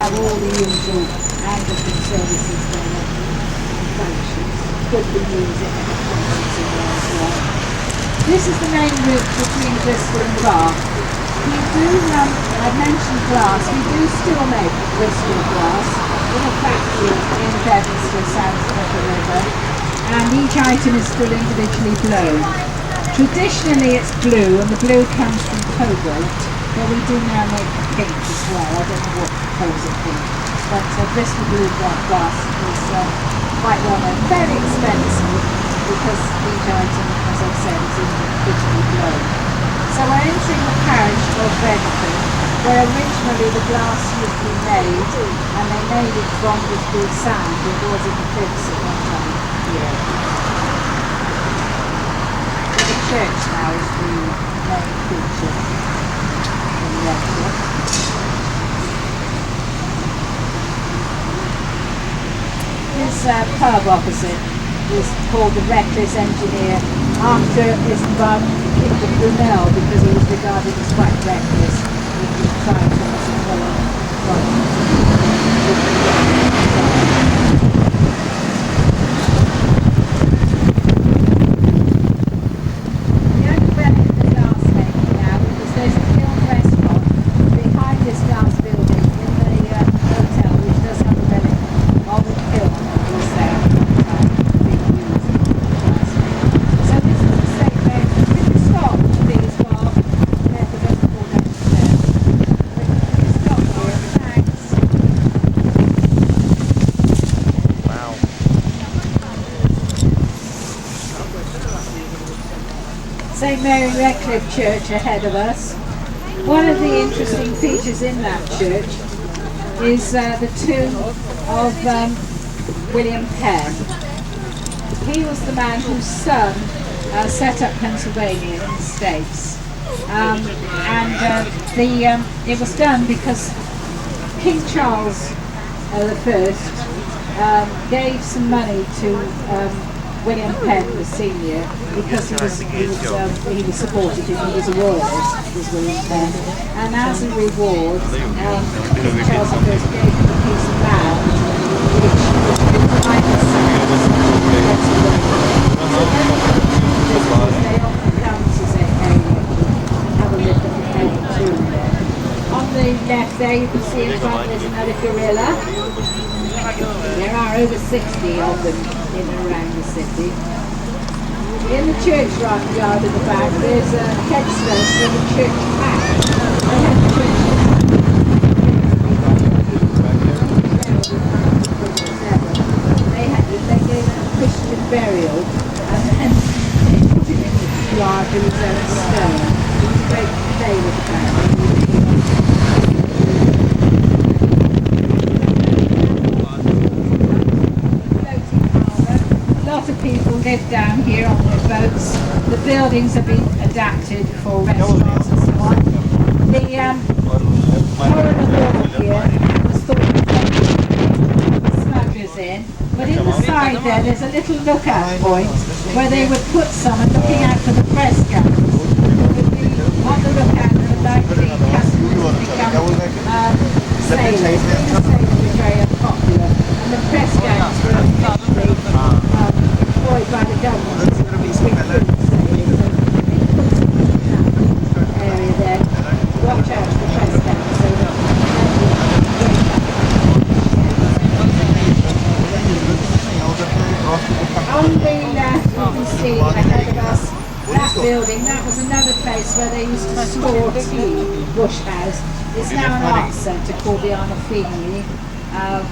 have all the usual Anglican services there, functions, could be music and concerts in there as well. This is the main route between Bristol and Bath. We do I mentioned glass, we do still make Bristol glass in a factory in Bedfordshire, south of the river, and each item is still individually blown. Traditionally it's blue, and the blue comes from cobalt, but we do now make pink as well. I don't know what colours it pink, but Bristol blue glass is quite well known. Very expensive because each item, as I said, is individually blown. So we're entering the parish of Bedford, where originally the glass used to be made, and they made it from the sand. It was in the cliffs at one time here. So the church now is the main feature in Bedford. This pub opposite is called the Reckless Engineer, after his bum King Brunel, because he was regarded as quite reckless. He was trying to The only benefit of the glass making now, because there's a film restaurant behind this glass building in the hotel, which does have a relic of the film that was there. St Mary Redcliffe Church ahead of us. One of the interesting features in that church is the tomb of William Penn. He was the man whose son set up Pennsylvania in the States. It was done because King Charles I gave some money to William Penn, the senior, because he was supported him. He was a royalist, was William Penn, and as a reward, King Charles I gave him a piece of land, which behind the they often come to St Mary and have a look at the Penn tomb there. On the left there, you can see in front there's another gorilla. There are over 60 of them in and around the city. In the churchyard in the back, there's a headstone for the church patch. They gave it a Christian burial, and then they put it in the yard with his own stone. It was a great favourite apparently. People live down here on their boats. The buildings have been adapted for restaurants and so on. The corridor here was thought to take smugglers in, but in the side there's a little lookout point where they would put someone looking out for the press guns. Would be on the lookout for likely customers to become sailors. Sailors were very unpopular, and the press gangs were officially employed by the government to recruit sailors, and that area there. Watch out for the press gangs. On the left you can see ahead of us that building. That was another place where they used to store tea, Bush House. It's now an art centre called the Arnolfini,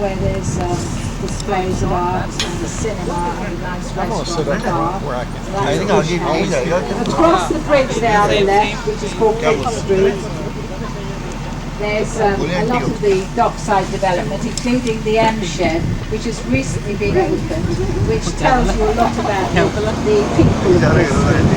where there's displays of art and the cinema and a nice restaurant bar. Across the bridge there on the left, which is called King Street, there's a lot of the dockside development, including the M shed, which has recently been opened, which tells you a lot about the people of Bristol.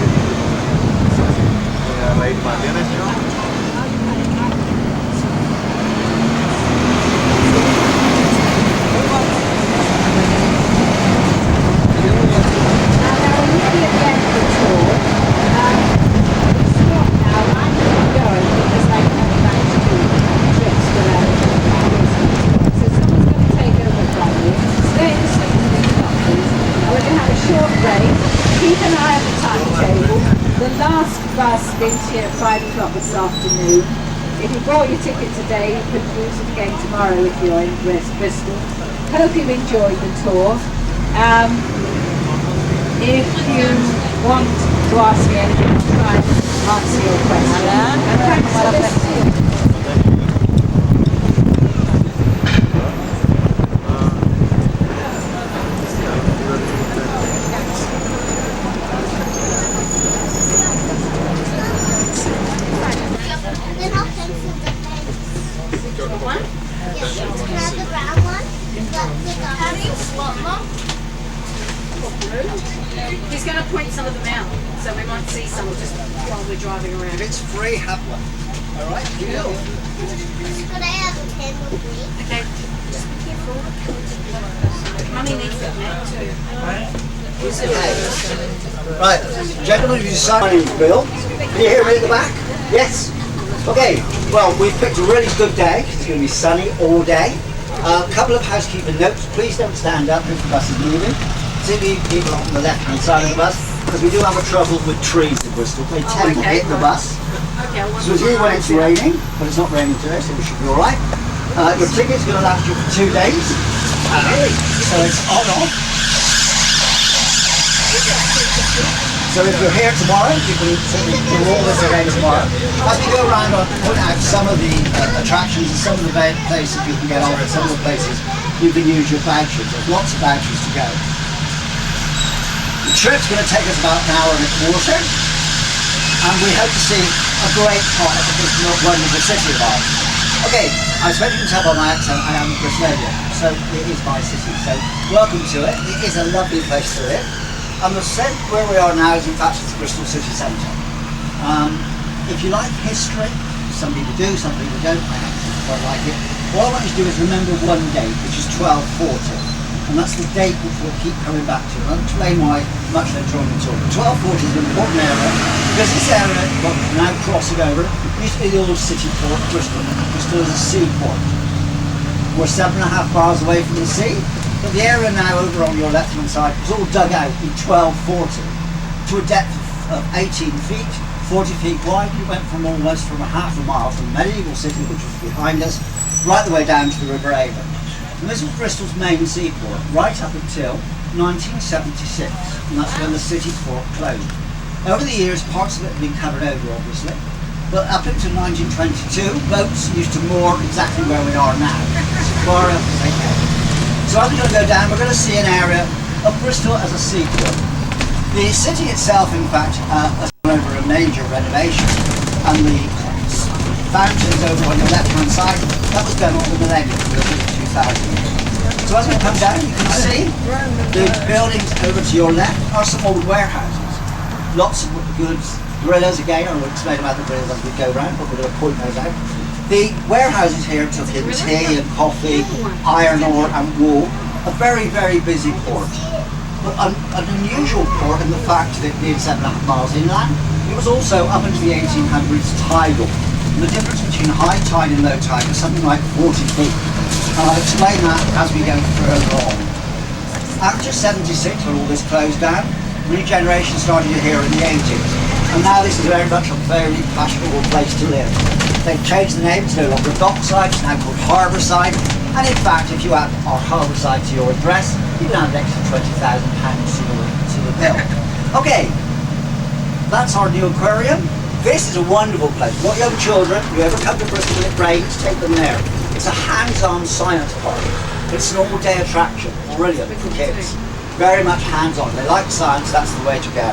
here at 5 o'clock this afternoon. If you bought your ticket today, you can use it again tomorrow if you're in Bristol. Hope you've enjoyed the tour. If you want to ask me anything, I'll try and answer your question. And thanks for listening. He's going to point some of them out, so we might see some just while we're driving around. If it's free, have one. All right? Cool. Could I have a pen with me? Okay, just be careful. Mummy needs that mat too. Right, gentlemen, if you sign, my name's Bill. Can you hear me at the back? Yes? Okay, well, we've picked a really good day. It's going to be sunny all day. A couple of housekeeping notes. Please don't stand up if the bus is moving. Particularly people on the left-hand side of the bus, because we do have a trouble with trees in Bristol. They tend to hit the bus. Okay, So it's here when it's raining, but it's not raining today, so we should be alright. Your ticket's going to last you for 2 days. So it's on off. So if you're here tomorrow, you can do all this again tomorrow. As we go around, I'll point out some of the attractions and some of the places you can get off and some of the places you can use your vouchers. There's lots of vouchers to go. The trip's going to take us about an hour and a quarter, and we hope to see a great part of this wonderful city of ours. Okay, I suppose you can tell by my accent I am a Bristolian, so it is my city, so welcome to it. It is a lovely place to live. And the centre where we are now is in fact the Bristol city centre. If you like history, some people do, some people don't, I actually quite like it. All I want you to do is remember one date, which is 1240. And that's the date which we'll keep coming back to. And I'll explain why much later on in the talk. 1240 is an important area because this area, well, now crossing over, used to be the old city port of Bristol. Bristol is a seaport. We're 7.5 miles away from the sea, but the area now over on your left hand side was all dug out in 1240 to a depth of 18 feet, 40 feet wide. We went from almost from a half a mile from the medieval city, which was behind us, right the way down to the River Avon. And this was Bristol's main seaport, right up until 1976, and that's when the city port closed. Over the years, parts of it have been covered over, obviously, but up until 1922, boats used to moor exactly where we are now, as far up as they came. So as we're going to go down, we're going to see an area of Bristol as a seaport. The city itself, in fact, has gone over a major renovation, and the fountains over on your left-hand side, that was done over the millennium, the 2000. So as we come down, you can see the buildings over to your left are some old warehouses. Lots of goods, gorillas again, I will explain about the gorillas as we go round, but we're going to point those out. The warehouses here took in tea and coffee, iron ore and wool. A very, very busy port. But an unusual port in the fact that it being 7.5 miles inland, it was also up into the 1800s tidal. And the difference between high tide and low tide was something like 40 feet. And I'll explain that as we go further on. After 76, when all this closed down, regeneration started here in the 80s. And now this is very much a very fashionable place to live. They've changed the name, it's no longer Dockside, it's now called Harbourside. And in fact, if you add our Harbourside to your address, you can add an extra £20,000 to the bill. Okay, that's our new aquarium. This is a wonderful place. If you've got young children, if you ever come to Bristol when it rains, take them there. It's a hands-on science park. It's an all-day attraction, brilliant for kids. Very much hands-on. They like science, that's the way to go.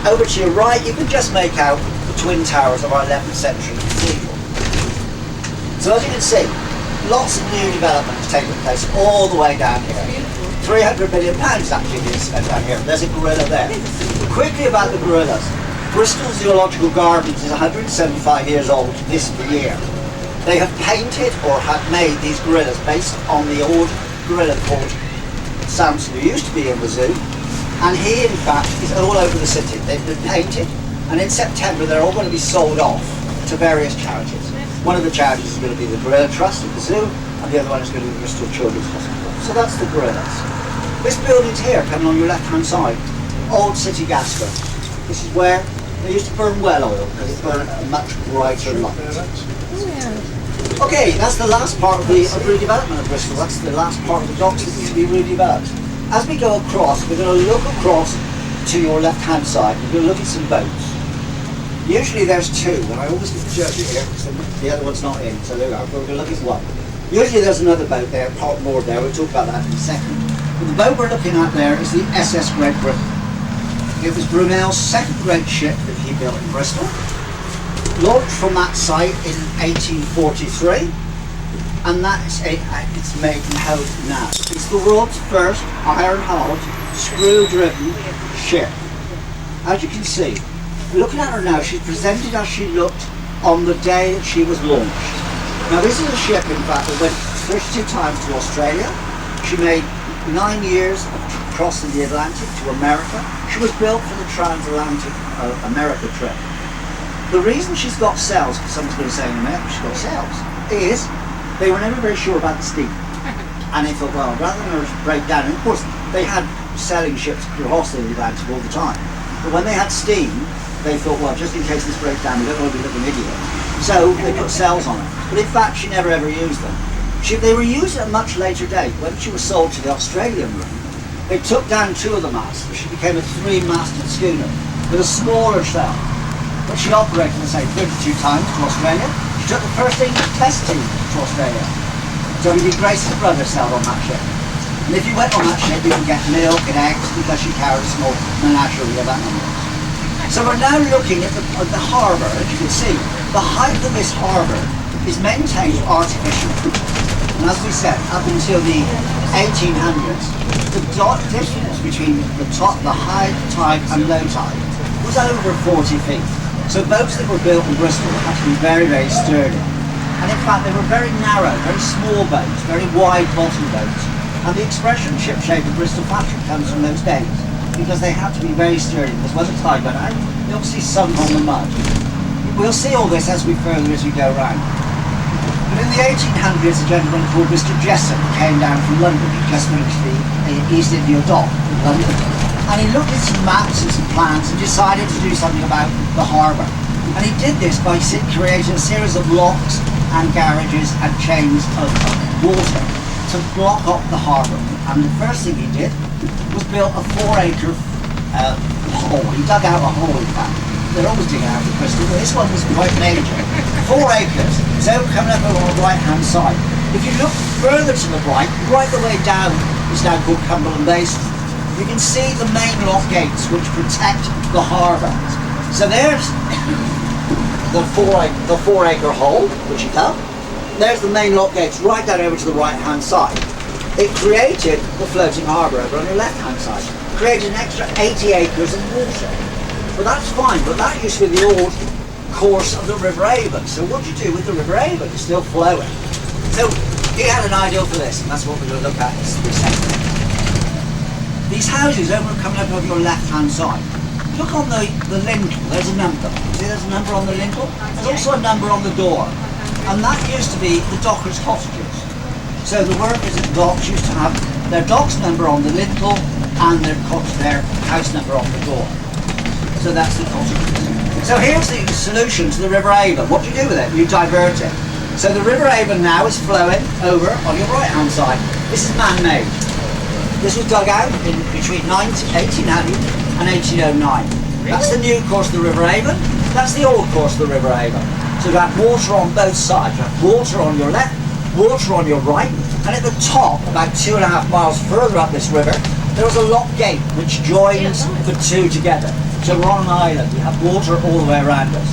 Over to your right, you can just make out the twin towers of our 11th century cathedral. So as you can see, lots of new developments taking place all the way down here. £300 million actually being spent down here. There's a gorilla there. Quickly about the gorillas. Bristol Zoological Gardens is 175 years old this year. They have painted or have made these gorillas based on the old gorilla called Samson, who used to be in the zoo. And he, in fact, is all over the city. They've been painted, and in September they're all going to be sold off to various charities. One of the charities is going to be the Gorilla Trust at the zoo, and the other one is going to be the Bristol Children's Hospital. So that's the gorillas. This building's here, coming on your left-hand side, Old City Gas Works. This is where They used to burn well oil because it burned a much brighter light. Okay, that's the last part of the redevelopment of Bristol. That's the last part of the docks that needs to be redeveloped. As we go across, we're going to look across to your left-hand side. We're going to look at some boats. Usually there's two, and I always get the jersey here because the other one's not in, so there we are. We're going to look at one. Usually there's another boat there, part moored there. We'll talk about that in a second. But the boat we're looking at there is the SS Great Britain. It was Brunel's second great ship that he built in Bristol. Launched from that site in 1843, and that's its maiden home now. It's the world's first iron-hulled, screw-driven ship. As you can see, looking at her now, she's presented as she looked on the day that she was launched. Now this is a ship, in fact, that went 32 times to Australia. She made 9 years of crossing the Atlantic to America. She was built for the transatlantic America trip. The reason she's got sails, because someone's going to say in America she's got sails, is they were never very sure about the steam. And they thought, well, rather than her break down, and of course they had sailing ships across the Atlantic all the time. But when they had steam, they thought, well, just in case this breaks down, we don't want to be looking idiots. So they put sails on it. But in fact, she never ever used them. They were used at a much later date. When she was sold to the Australian room, they took down 2 of the masts, and she became a 3-masted schooner with a smaller sail. But she operated, as I say, 32 times to Australia. She took the first English test team to Australia. So he did Grace's brother sailed on that ship. And if you went on that ship, you could get milk and eggs because she carried a small menagerie of animals. So we're now looking at the harbour. As you can see, the height of this harbour is maintained artificially. And as we said, up until the 1800s, the distance between the high tide and low tide was over 40 feet. So boats that were built in Bristol had to be very, very sturdy. And in fact, they were very narrow, very small boats, very wide bottom boats. And the expression ship shape of Bristol fashion comes from those days, because they had to be very sturdy, because when the tide went out, they obviously sunk on the mud. We'll see all this as we go round. But in the 1800s, a gentleman called Mr. Jessup came down from London. He just finished the East India Dock in London. And he looked at some maps and some plans and decided to do something about the harbour. And he did this by creating a series of locks and garages and chains of water to block up the harbour. And the first thing he did was build a 4-acre hole. He dug out a hole, in fact. They're always digging out of Bristol, but this one was quite major. 4 acres. So coming up on the right-hand side. If you look further to the right the way down, is now called Cumberland Basin. You can see the main lock gates which protect the harbour. So there's the 4-acre hole, which you dug. There's the main lock gates right down over to the right-hand side. It created the floating harbour over on your left-hand side. Created an extra 80 acres of water. Well, that's fine, but that used to be the old course of the River Avon. So what do you do with the River Avon? It's still flowing. So he had an idea for this, and that's what we're going to look at in a second. These houses coming up over your left-hand side. Look on the lintel, there's a number. See there's a number on the lintel? There's also a number on the door. And that used to be the dockers' cottages. So the workers at the docks used to have their dock's number on the lintel and their house number on the door. So that's the cottages. So here's the solution to the River Avon. What do you do with it? You divert it. So the River Avon now is flowing over on your right-hand side. This is man-made. This was dug out in between 1800 and 1809. That's the new course of the River Avon. That's the old course of the River Avon. So you have water on both sides. You have water on your left, water on your right, and at the top, about 2.5 miles further up this river, there was a lock gate which joins the two together. So we're on an island. You have water all the way around us.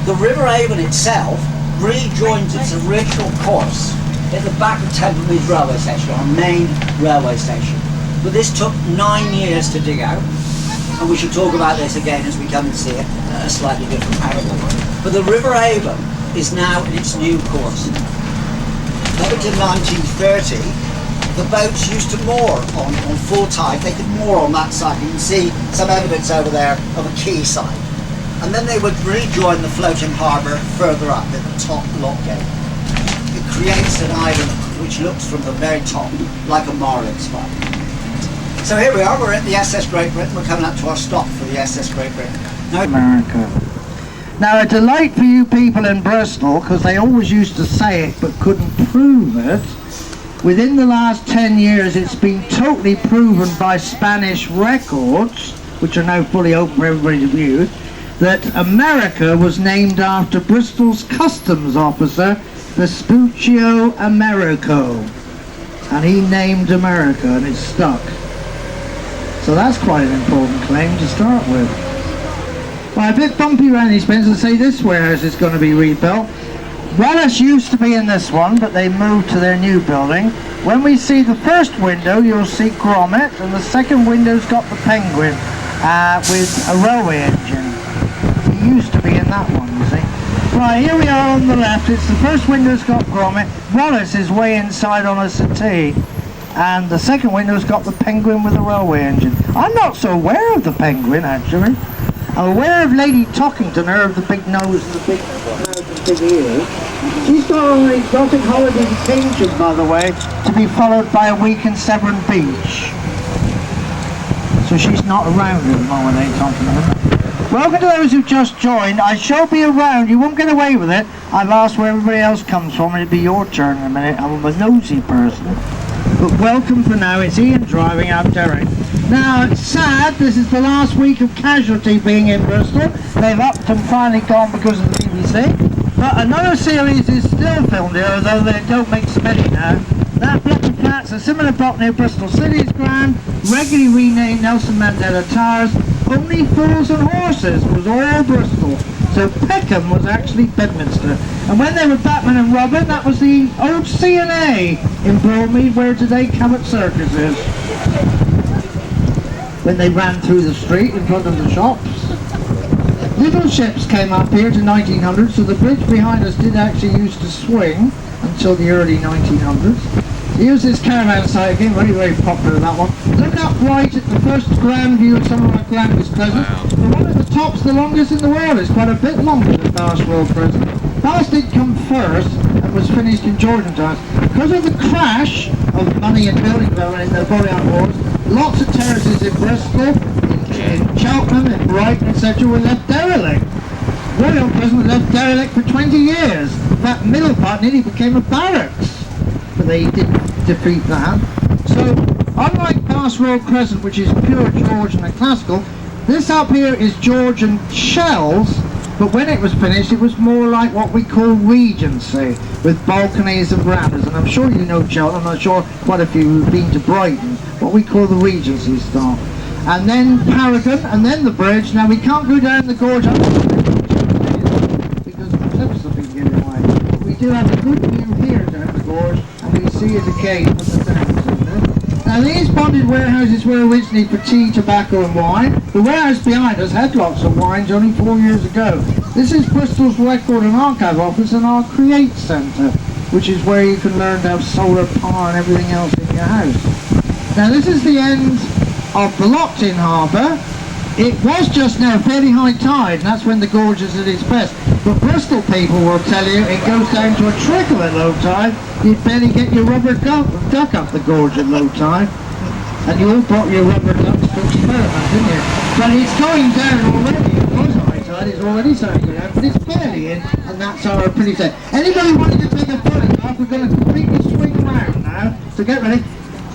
The River Avon itself rejoins its original course at the back of Templemead railway station, our main railway station. But this took 9 years to dig out, and we should talk about this again as we come and see it at a slightly different angle. But the River Avon is now in its new course. Up until 1930, the boats used to moor on full tide. They could moor on that side. You can see some evidence over there of a quay side. And then they would rejoin the floating harbour further up at the top lock gate. It creates an island which looks from the very top like a marlin spike. So here we are, we're at the SS Great Britain. We're coming up to our stop for the SS Great Britain. America. Now, a delight for you people in Bristol, because they always used to say it but couldn't prove it. Within the last 10 years, it's been totally proven by Spanish records, which are now fully open for everybody to view, that America was named after Bristol's customs officer, Vespuccio Americo. And he named America, and it's stuck. So that's quite an important claim to start with. Well, a bit bumpy around these bends, and say this warehouse is going to be rebuilt. Wallace used to be in this one, but they moved to their new building. When we see the first window, you'll see Grommet, and the second window's got the Penguin with a railway engine. He used to be in that one, you see. Right, here we are on the left. It's the first window's got Grommet. Wallace is way inside on a settee. And the second window's got the Penguin with a railway engine. I'm not so aware of the Penguin, actually. I'm aware of Lady Tockington, her of the big nose and the big mouth and big ears. She's got on an exotic holiday vacation, by the way, to be followed by a week in Severn Beach. So she's not around at the moment, Lady Tockington. Welcome to those who've just joined. I shall be around. You won't get away with it. I've asked where everybody else comes from, and it'll be your turn in a minute. I'm a nosy person. But welcome for now. It's Ian driving, I'm Derek. Now, it's sad, this is the last week of Casualty being in Bristol. They've upped and finally gone because of the BBC. But another series is still filmed here, although they don't make so many now. That block of flats, a similar block near Bristol City's ground, regularly renamed Nelson Mandela Towers. Only Fools and Horses was all Bristol. So Peckham was actually Bedminster. And when they were Batman and Robin, that was the old C&A in Broadmead, where today Cabot Circus is. When they ran through the street in front of the shops. Little ships came up here to 1900, so the bridge behind us did actually used to swing until the early 1900s. Here's this caravan site again, very, very popular, that one. Look up right at the first grand view of some of our grandest presents. The one at the top's the longest in the world. It's quite a bit longer than Bath Royal Present. Bath did come first and was finished in Georgian times. Because of the crash of money and building development in the Napoleonic Wars, lots of terraces in Bristol, in Cheltenham, in Brighton, etc. were left derelict. Royal Prison was left derelict for 20 years. That middle part nearly became a barracks. But they didn't defeat that. So, unlike Bath Royal Crescent, which is pure Georgian and classical, this up here is Georgian shells, but when it was finished, it was more like what we call Regency, with balconies and verandas. And I'm sure you know Cheltenham, I'm sure quite a few have been to Brighton, what we call the Regency style. And then Paragon, and then the bridge. Now, we can't go down the gorge up because the cliffs have been given away. But we do have a good view here down the gorge, and we see it again from the downs in there. Now, these bonded warehouses were originally for tea, tobacco and wine. The warehouse behind us had lots of wines only 4 years ago. This is Bristol's Record and Archive Office and our Create Centre, which is where you can learn to have solar power and everything else in your house. Now, this is the end of the Locked-in Harbour. It was just now fairly high tide, and that's when the gorge is at its best. But Bristol people will tell you it goes down to a trickle at low tide. You'd barely get your rubber duck up the gorge at low tide. And you all brought your rubber ducks to experiment, didn't you? But it's going down already. It was high tide, it's already starting to go down, but it's barely in, and that's our pretty set. Anybody wanting to take a photograph, we're going to completely swing around now, so get ready.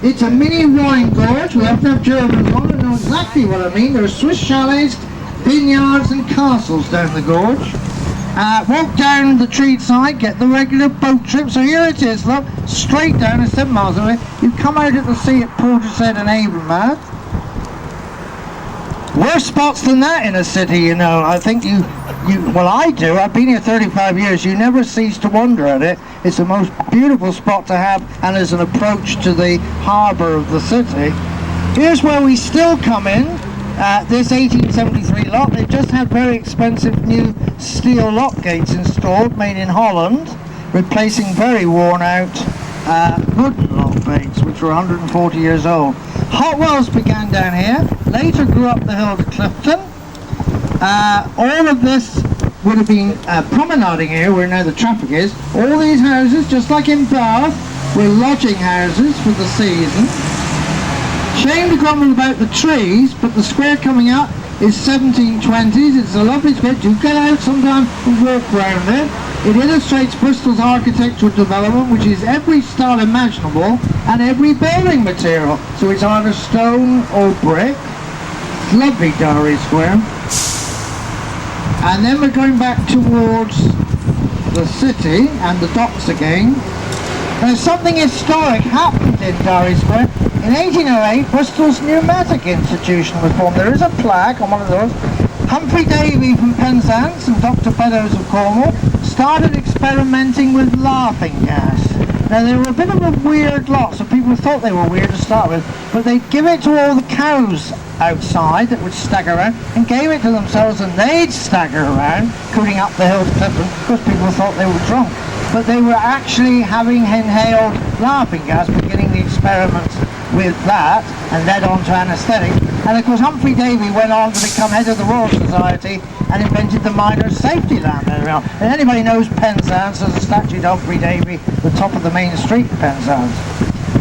It's a mini wine gorge. We have to have Germans on and know exactly what I mean. There are Swiss chalets, vineyards and castles down the gorge. Walk down the treed side, get the regular boat trip. So here it is, look, straight down, it's 7 miles away. You come out at the sea at Portishead and Avonmouth. Worse spots than that in a city, you know. I think well, I do. I've been here 35 years. You never cease to wonder at it. It's the most beautiful spot to have, and as an approach to the harbour of the city. Here's where we still come in. This 1873 lock. They've just had very expensive new steel lock gates installed, made in Holland, replacing very worn out wooden lock gates, which were 140 years old. Hot wells began down here, later grew up the hill to Clifton. All of this would have been promenading here, where now the traffic is. All these houses, just like in Bath, were lodging houses for the season. Shame to grumble about the trees, but the square coming up is 1720s. It's a lovely script. You get out sometime and walk around there. It illustrates Bristol's architectural development, which is every style imaginable and every building material. So it's either stone or brick. It's lovely Dowry Square. And then we're going back towards the city and the docks again. Now something historic happened in Dowry Square. In 1808, Bristol's Pneumatic Institution was formed. There is a plaque on one of those. Humphrey Davy from Penzance and Dr. Beddoes of Cornwall started experimenting with laughing gas. Now they were a bit of a weird lot, so people thought they were weird to start with, but they'd give it to all the cows outside that would stagger around, and gave it to themselves and they'd stagger around, cooking up the hill to Clifton, because people thought they were drunk. But they were actually having inhaled laughing gas, beginning the experiments with that, and led on to anaesthetic. And of course Humphrey Davy went on to become head of the Royal Society and invented the miners' safety lamp. And anybody knows Penzance, there's a statue of Humphrey Davy at the top of the main street in Penzance.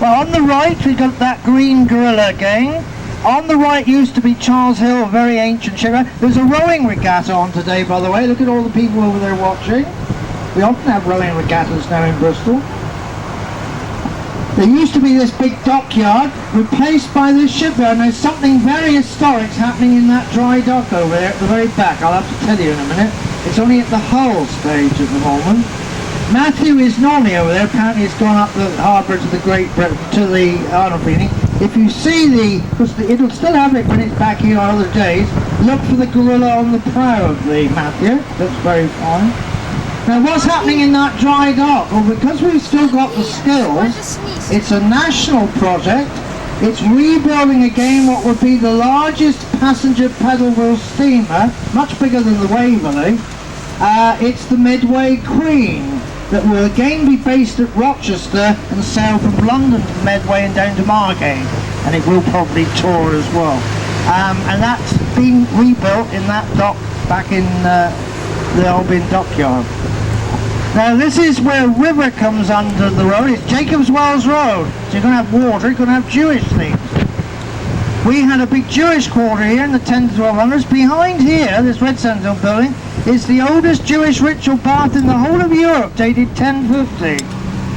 Well, on the right we've got that green gorilla gang. On the right used to be Charles Hill, a very ancient shipwreck. There's a rowing regatta on today, by the way. Look at all the people over there watching. We often have rowing regattas now in Bristol. There used to be this big dockyard replaced by this shipyard. Now something very historic is happening in that dry dock over there at the very back. I'll have to tell you in a minute. It's only at the hull stage at the moment. Matthew is normally over there. Apparently it's gone up the harbour to the Great Britain, to the Arnolfini. If you see because it'll still have it when it's back here on other days, look for the gorilla on the prow of the Matthew. That's very fine. Now what's happening in that dry dock? Well, because we've still got the skills, it's a national project. It's rebuilding again what would be the largest passenger paddle wheel steamer, much bigger than the Waverley. It's the Medway Queen, that will again be based at Rochester and sail from London to Medway and down to Margate. And it will probably tour as well. And that's been rebuilt in that dock back in the Albion Dockyard. Now this is where a river comes under the road. It's Jacob's Wells Road. So you're going to have water, you're going to have Jewish things. We had a big Jewish quarter here in the 10 to 1200s. Behind here, this red sandstone building, is the oldest Jewish ritual bath in the whole of Europe, dated 1050.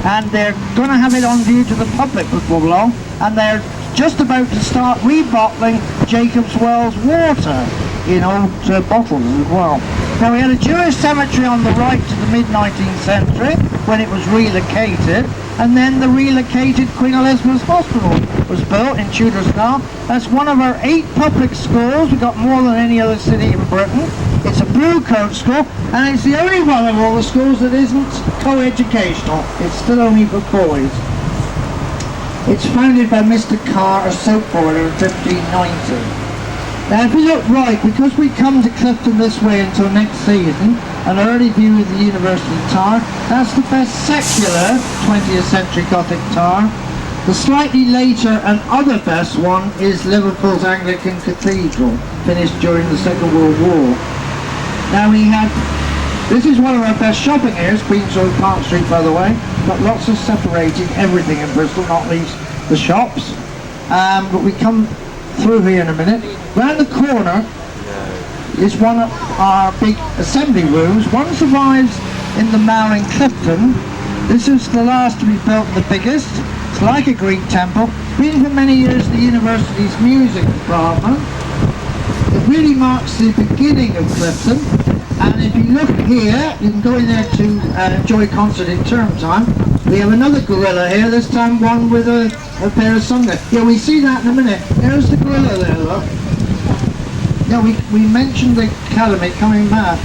And they're going to have it on view to the public before long. And they're just about to start rebottling Jacob's Wells water in old bottles as well. Now we had a Jewish cemetery on the right to the mid-19th century when it was relocated, and then the relocated Queen Elizabeth's Hospital was built in Tudor style. That's one of our 8 public schools. We've got more than any other city in Britain. It's a blue coat school, and it's the only one of all the schools that isn't co-educational. It's still only for boys. It's founded by Mr. Carr, a soap boiler in 1590. Now if we look right, because we come to Clifton this way until next season, an early view of the University Tower, that's the best secular 20th century Gothic tower. The slightly later and other best one is Liverpool's Anglican Cathedral, finished during the Second World War. Now this is one of our best shopping areas, Queen's Road, Park Street, by the way. Got lots of separating everything in Bristol, not least the shops. But we come through here in a minute. Round the corner is one of our big assembly rooms. One survives in the Mall in Clifton. This is the last to be built, the biggest. It's like a Greek temple. Been for many years the university's music department. It really marks the beginning of Clifton. And if you look here, you can go in there to enjoy a concert in term time. We have another gorilla here, this time one with a pair of sunglasses. Yeah, we see that in a minute. There's the gorilla there, look. Yeah, we mentioned the academy coming back.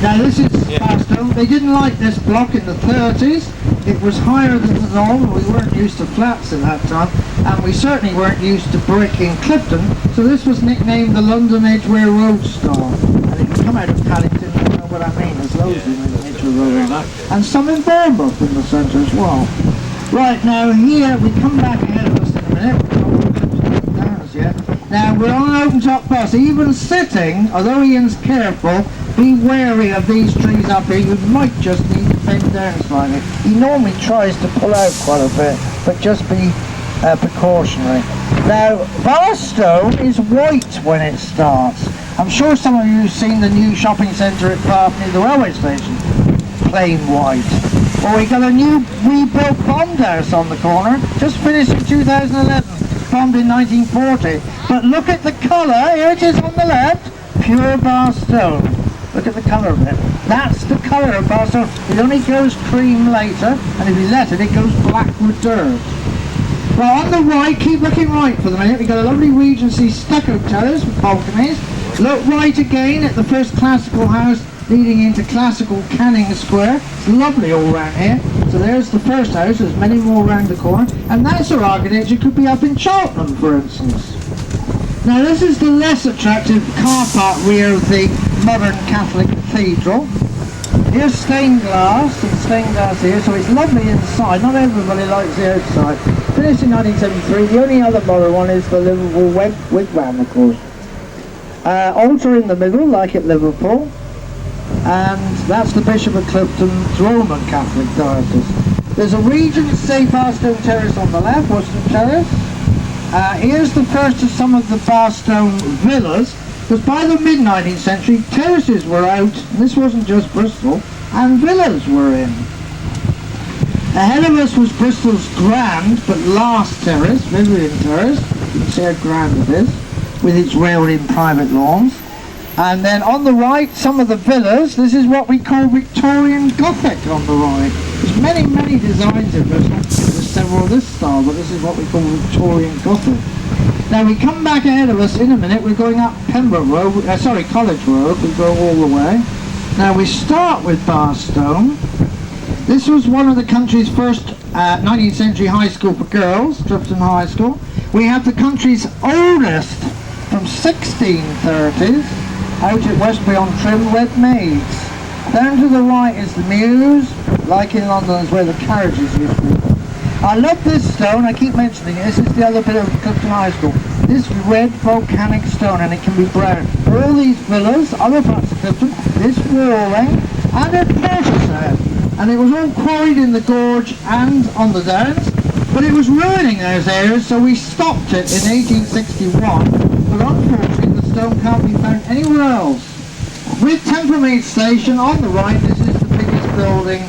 Now this is Barstow. They didn't like this block in the 30s. It was higher than the norm. We weren't used to flats at that time, and we certainly weren't used to brick in Clifton. So this was nicknamed the London Edgware Road Star. And if you come out of Paddington, you know what I mean. There's loads in the Edgware Road, and some in Bournemouth in the centre as well. Right, now here we come back ahead of us in a minute. We're not down as yet. Now we're on an open top bus. Even sitting, although Ian's careful, be wary of these trees up here. You might just need to bend down slightly. He normally tries to pull out quite a bit, but just be precautionary. Now, Barstow is white when it starts. I'm sure some of you have seen the new shopping centre at Bath near the railway station. Plain white. Well, we got a new rebuilt Bond house on the corner, just finished in 2011, bombed in 1940. But look at the colour, here it is on the left, pure Barstow. Look at the colour of it. That's the colour of Barstow. It only goes cream later, and if you let it, it goes black with dirt. Well, on the right, keep looking right for the minute. We've got a lovely Regency stucco terrace with balconies. Look right again at the first classical house leading into classical Canning Square. It's lovely all round here. So there's the first house, there's many more round the corner. And that's our architecture, could be up in Cheltenham, for instance. Now this is the less attractive car park rear of the modern Catholic cathedral. Here's stained glass and stained glass here, so it's lovely inside. Not everybody likes the outside. Finished in 1973. The only other modern one is the Liverpool wigwam, of course. Altar in the middle, like at Liverpool. And that's the Bishop of Clifton's Roman Catholic diocese. There's a Regency Barstow Terrace on the left, Worcester Terrace. Here's the first of some of the Barstow villas, because by the mid-19th century, terraces were out, and this wasn't just Bristol, and villas were in. Ahead of us was Bristol's grand, but last terrace, Vivian Terrace. You can see how grand it is, with its railed-in private lawns. And then on the right, some of the villas. This is what we call Victorian Gothic on the right. There's many, many designs in Bristol. There's several of this style, but this is what we call Victorian Gothic. Now we come back ahead of us in a minute. We're going up Pembroke Road, College Road. We go all the way. Now we start with Barstow. This was one of the country's first 19th century high school for girls, Clifton High School. We have the country's oldest from 1630s. Out at Westbury-on-Trim, red maids. Down to the right is the Mews, like in London is where the carriages used to be. I love this stone, I keep mentioning it. This is the other bit of Clifton High School. This red volcanic stone, and it can be brown. All these villas, other parts of Clifton, this wall length, and a portishead. And it was all quarried in the gorge and on the downs, but it was ruining those areas, so we stopped it in 1861. But unfortunately, the stone can't be found anywhere else. With Templemead Station on the right, this is the biggest building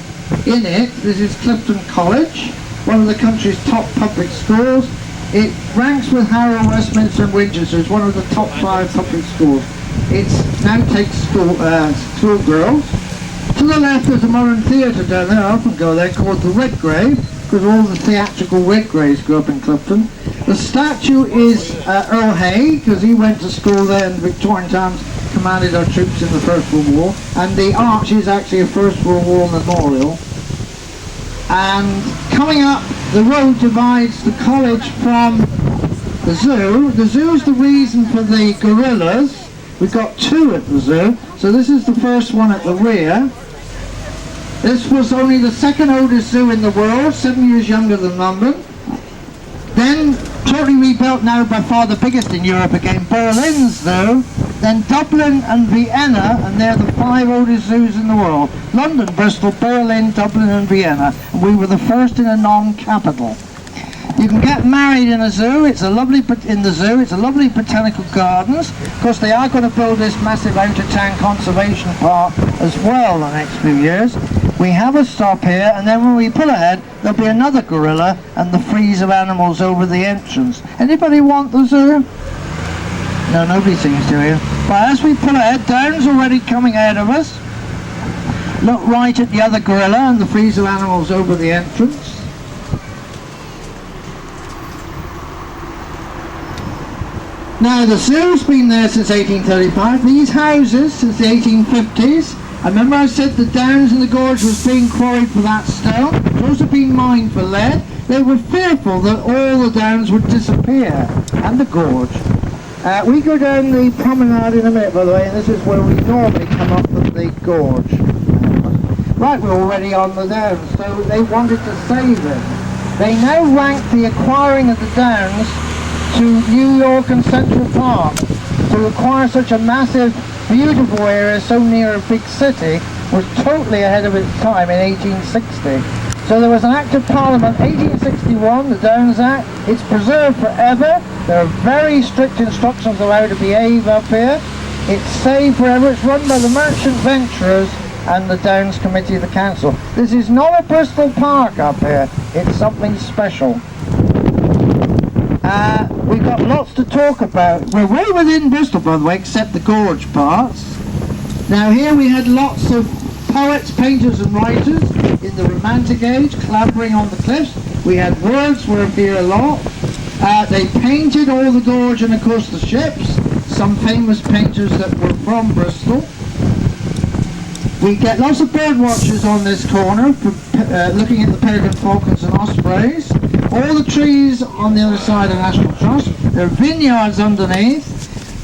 in it. This is Clifton College, one of the country's top public schools. It ranks with Harrow, Westminster and Winchester. It's one of the top 5 public schools. It now takes school girls. To the left there's a modern theatre down there, I often go there, called the Redgrave, because all the theatrical Redgraves grew up in Clifton. The statue is Earl Hay, because he went to school there in the Victorian times, commanded our troops in the First World War, and the arch is actually a First World War memorial. And coming up, the road divides the college from the zoo. The zoo is the reason for the gorillas. We've got 2 at the zoo, so this is the first one at the rear. This was only the 2nd oldest zoo in the world, 7 years younger than London. Then, totally rebuilt now, by far the biggest in Europe again, Berlin's zoo. Then Dublin and Vienna, and they're the 5 oldest zoos in the world. London, Bristol, Berlin, Dublin and Vienna. And we were the first in a non-capital. You can get married in a zoo. It's a lovely botanical gardens. Of course, they are going to build this massive out-of-town conservation park as well in the next few years. We have a stop here, and then when we pull ahead, there'll be another gorilla and the frieze of animals over the entrance. Anybody want the zoo? No, nobody seems to here. But as we pull ahead, Down's already coming ahead of us. Look right at the other gorilla and the frieze of animals over the entrance. Now the zoo's been there since 1835. These houses since the 1850s. I remember I said the Downs and the gorge was being quarried for that stone. Those have been mined for lead. They were fearful that all the Downs would disappear, and the gorge. We go down the promenade in a minute, by the way, and this is where we normally come up from the gorge. Right, we're already on the Downs, so they wanted to save it. They now rank the acquiring of the Downs to New York and Central Park. To acquire such a massive, beautiful area so near a big city was totally ahead of its time in 1860. So there was an Act of Parliament 1861, the Downs Act. It's preserved forever. There are very strict instructions on how to behave up here. It's saved forever. It's run by the Merchant Venturers and the Downs Committee of the Council. This is not a Bristol Park up here. It's something special. We've got lots to talk about. We're way within Bristol, by the way, except the gorge parts. Now here we had lots of poets, painters and writers in the Romantic age clambering on the cliffs. We had Wordsworth here a lot. They painted all the gorge and of course the ships. Some famous painters that were from Bristol. We get lots of bird watchers on this corner for, looking at the peregrine falcons and ospreys. All the trees on the other side of National Trust. There are vineyards underneath.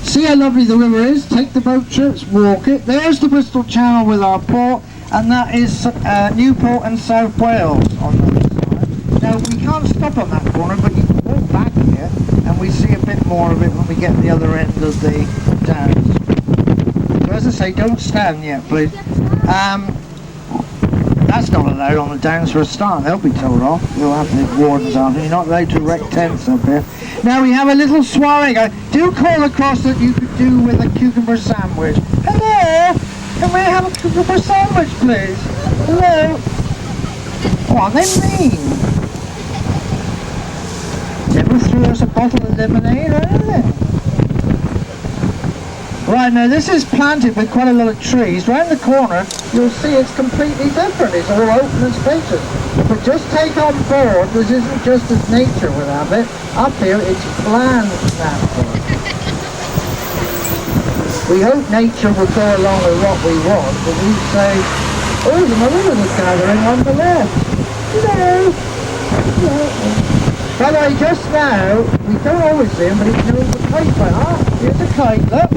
See how lovely the river is. Take the boat trips, walk it. There's the Bristol Channel with our port, and that is Newport and South Wales on the other side. Now we can't stop on that corner, but you can walk back here and we see a bit more of it when we get to the other end of the Downs. So as I say, don't stand yet, please. That's not allowed on the Downs for a start. They'll be told off. You'll have the wardens on. You're not allowed to erect tents up here. Now we have a little soiree. Do call across that you could do with a cucumber sandwich. Hello? Can we have a cucumber sandwich, please? Hello? Oh, aren't they mean? Never threw us a bottle of lemonade or anything. Right, now this is planted with quite a lot of trees. Round the corner, you'll see it's completely different. It's all open and spacious. But just take on board, this isn't just as nature would have it. Up here, it's planned natural. We hope nature will go along with what we want, but we say, oh, there's another little gathering on the left. Hello. By the way, just now, we don't always see him, but he knows the kite by heart. Here's a kite, look.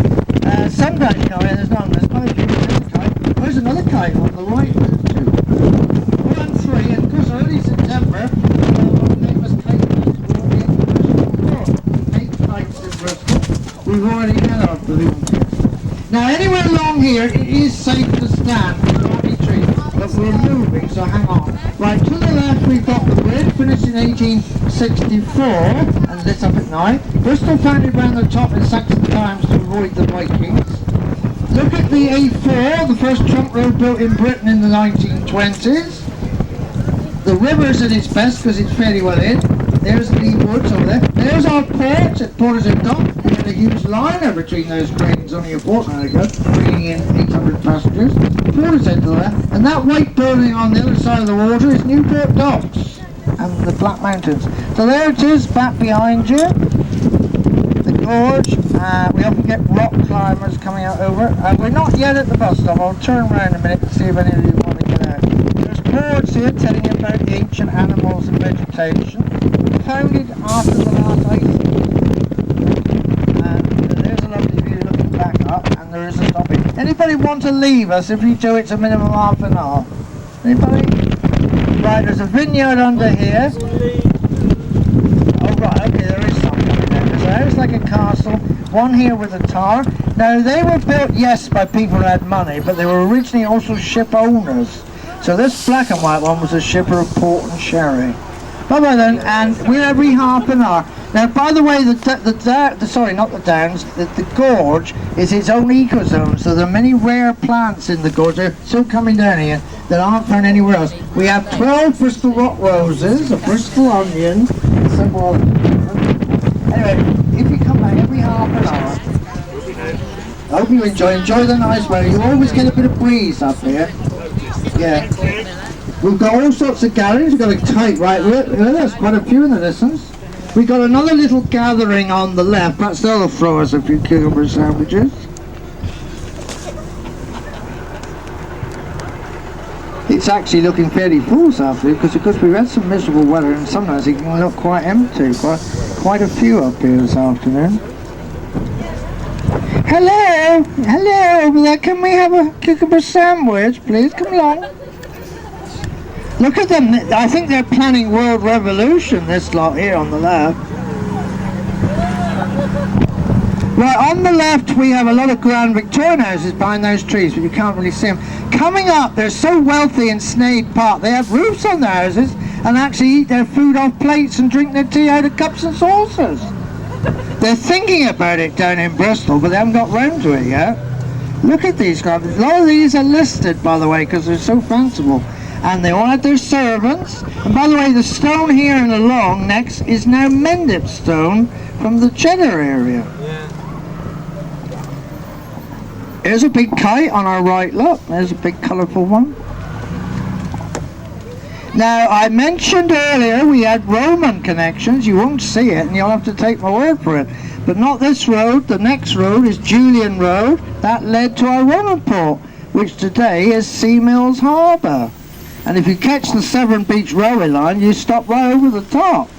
Sometimes you know, there's none, there's quite a few little kite. There's another kite on the right, there's two. 1 and 3, and of course early September, famous kite festival will be in Bristol. 8 kites in Bristol. We've already had our balloon test. Now anywhere along here, it is safe to stand, there are any trees, but we're moving, so hang on. Right, to the left we've got the bridge, finished in 1864, and lit up at night. Bristol founded round the top in Saxon times to avoid the Vikings. Look at the A4, the first trunk road built in Britain in the 1920s. The river's at its best because it's fairly well in. There's Lee Woods over there. There's our port at Portishead Dock. We had a huge liner between those trains only a fortnight ago, bringing in 800 passengers. Portishead to the left. And that white building on the other side of the water is Newport Docks and the Black Mountains. So there it is, back behind you. The gorge. We often get rock climbers coming out over. We're not yet at the bus stop. I'll turn around a minute and see if any of you want to get out. There's boards here telling you about the ancient animals and vegetation. Founded after the last ice age. And there's a lovely view looking back up, and there is a stopping. Anybody want to leave us? If you do, it's a minimum half an hour. Anybody? Right, there's a vineyard under here. Oh right, okay, there is some coming there. There's a house like a castle, one here with a tower. Now they were built, yes, by people who had money, but they were originally also ship owners. So this black and white one was a shipper of port and sherry. Bye-bye then, and we're every half an hour. Now, by the way, sorry, not the Downs, the gorge is its own ecozone, so there are many rare plants in the gorge. They're still coming down here that aren't found anywhere else. We have 12 Bristol rock roses, a Bristol onion, and several others. Anyway, if you come back every half an hour, I hope you enjoy the nice weather. You always get a bit of breeze up here. Yeah. We've got all sorts of gatherings. We've got a kite right there's quite a few in the distance. We've got another little gathering on the left. Perhaps they'll throw us a few cucumber sandwiches. It's actually looking fairly full this afternoon because we've had some miserable weather and sometimes it can look quite empty. Quite a few up here this afternoon. Hello! Hello over there. Can we have a cucumber sandwich, please? Come along. Look at them, I think they're planning world revolution, this lot here on the left. Right, on the left we have a lot of grand Victorian houses behind those trees, but you can't really see them. Coming up, they're so wealthy in Sneyd Park, they have roofs on their houses and actually eat their food off plates and drink their tea out of cups and saucers. They're thinking about it down in Bristol, but they haven't got round to it yet. Look at these guys. A lot of these are listed, by the way, because they're so fanciful. And they all had their servants. And by the way, the stone here in the long next is now Mendip stone from the Cheddar area. There's a big kite on our right, look. There's a big colourful one. Now, I mentioned earlier we had Roman connections. You won't see it, and you'll have to take my word for it. But not this road. The next road is Julian Road. That led to our Roman port, which today is Sea Mills Harbour. And if you catch the Severn Beach railway line, you stop right over the top.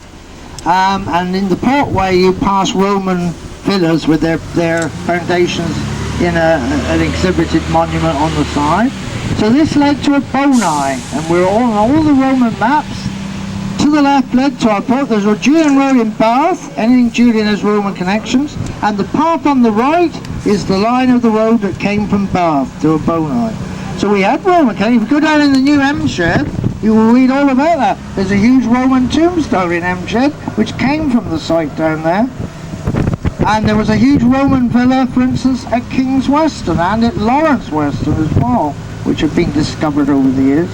And in the portway, you pass Roman villas with their foundations in an exhibited monument on the side. So this led to a Bonai, and we're on all the Roman maps. To the left led to our port. There's a Julian Road in Bath. Anything Julian has Roman connections. And the path on the right is the line of the road that came from Bath to a Bonai. So we had Roman connections. If you go down in the new M Shed, you will read all about that. There's a huge Roman tombstone in M Shed, which came from the site down there. And there was a huge Roman villa, for instance, at King's Weston and at Lawrence Weston as well, which have been discovered over the years.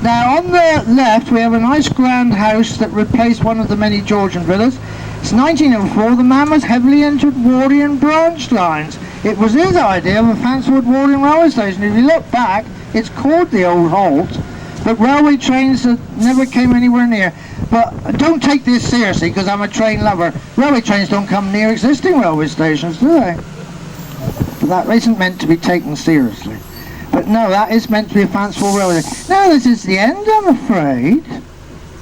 Now on the left we have a nice grand house that replaced one of the many Georgian villas. It's 1904. The man was heavily into Wardian branch lines. It was his idea of a fanciful Wardian railway station. If you look back, it's called the Old Halt, but railway trains that never came anywhere near. But don't take this seriously, because I'm a train lover. Railway trains don't come near existing railway stations, do they? But that isn't meant to be taken seriously. But no, that is meant to be a fanciful railway. Now this is the end, I'm afraid.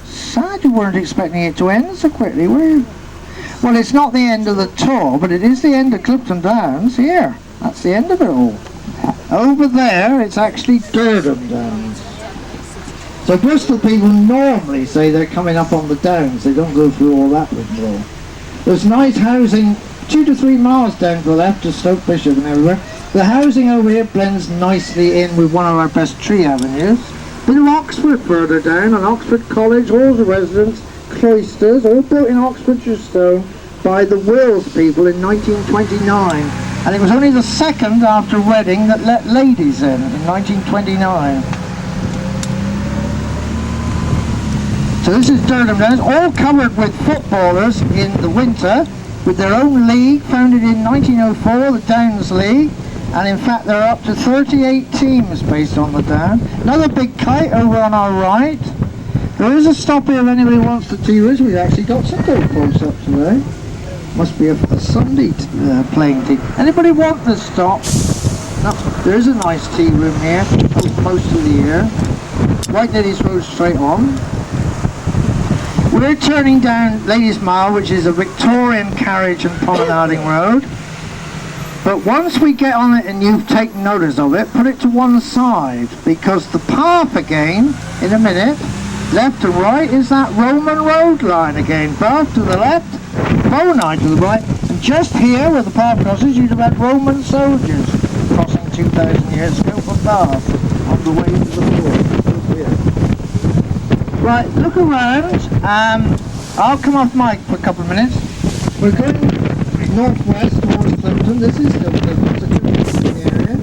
Sad you weren't expecting it to end so quickly, were you? Well, it's not the end of the tour, but it is the end of Clifton Downs here. That's the end of it all. Over there, it's actually Durham Downs. So Bristol people normally say they're coming up on the Downs. They don't go through all that rigmarole. There's nice housing 2 to 3 miles down to the left to Stoke Bishop and everywhere. The housing over here blends nicely in with one of our best tree avenues. Bit of Oxford further down, and Oxford College, halls of residence, cloisters, all built in Oxfordshire stone by the Wills people in 1929. And it was only the second after Reading that let ladies in 1929. So this is Durham Downs, all covered with footballers in the winter, with their own league, founded in 1904, the Downs League. And in fact there are up to 38 teams based on the Down. Another big kite over on our right. There is a stop here if anybody wants to tea with us. We've actually got some gold posts up today. Must be a Sunday playing tea. Anybody want to stop? No, there is a nice tea room here, most of the year. Right Ladies Road straight on. We're turning down Ladies Mile, which is a Victorian carriage and promenading road. But once we get on it and you've taken notice of it, put it to one side, because the path again, in a minute, left and right, is that Roman road line again. Bath to the left, Bonai to the right, and just here where the path crosses, you'd have had Roman soldiers crossing 2,000 years ago from Bath on the way to the port. Right, look around. I'll come off mic for a couple of minutes. We're going northwest towards Clifton. This is still Clifton, it's a good area.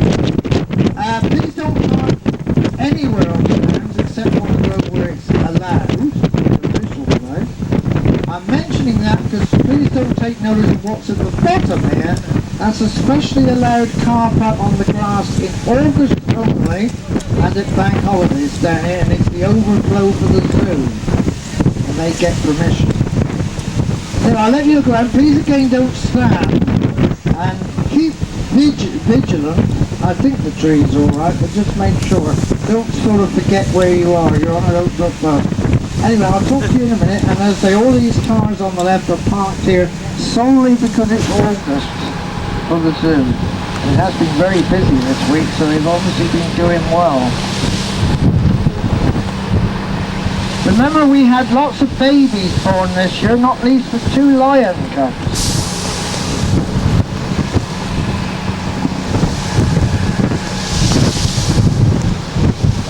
Please don't park anywhere on the Downs except on the road where it's allowed, official allowed. I'm mentioning that because please don't take notice of what's at the bottom here. That's a specially allowed car park on the grass in August only, and at bank holidays down here, and it's the overflow for the zoo, and they get permission. So I'll let you look around. Please again don't stand, and keep vigilant. I think the tree's alright, but just make sure. Don't sort of forget where you are. You're on a road bus. Anyway, I'll talk to you in a minute, and as I say, all these cars on the left are parked here solely because it's August for the zoo. It has been very busy this week, so they've obviously been doing well. Remember, we had lots of babies born this year, not least for 2 lion cubs.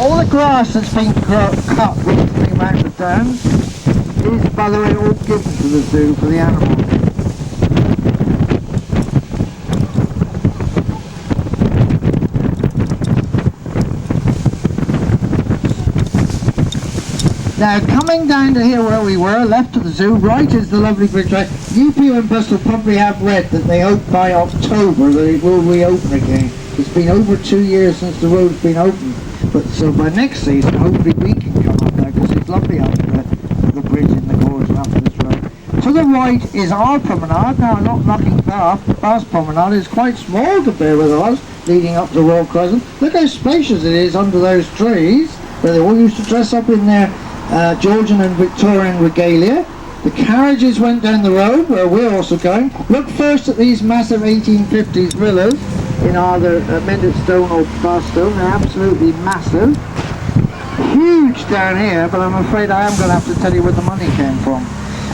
All the grass that's been cut recently around the downs is, by the way, all given to the zoo for the animals. Now, coming down to here where we were, left of the zoo, right is the lovely bridge. You people in Bristol probably have read that they hope by October that it will reopen again. It's been over 2 years since the road's been open. But so by next season, hopefully we can come up there, because it's lovely up the bridge in the gorge and up this road. To the right is our promenade. Now, I'm not knocking Bath. Bath's promenade is quite small compared with ours, leading up to Royal Crescent. Look how spacious it is under those trees, where they all used to dress up in their Georgian and Victorian regalia. The carriages went down the road where we're also going. Look first at these massive 1850s villas in either Mendip Stone or Barstone. They're absolutely massive. Huge down here, but I'm afraid I am going to have to tell you where the money came from.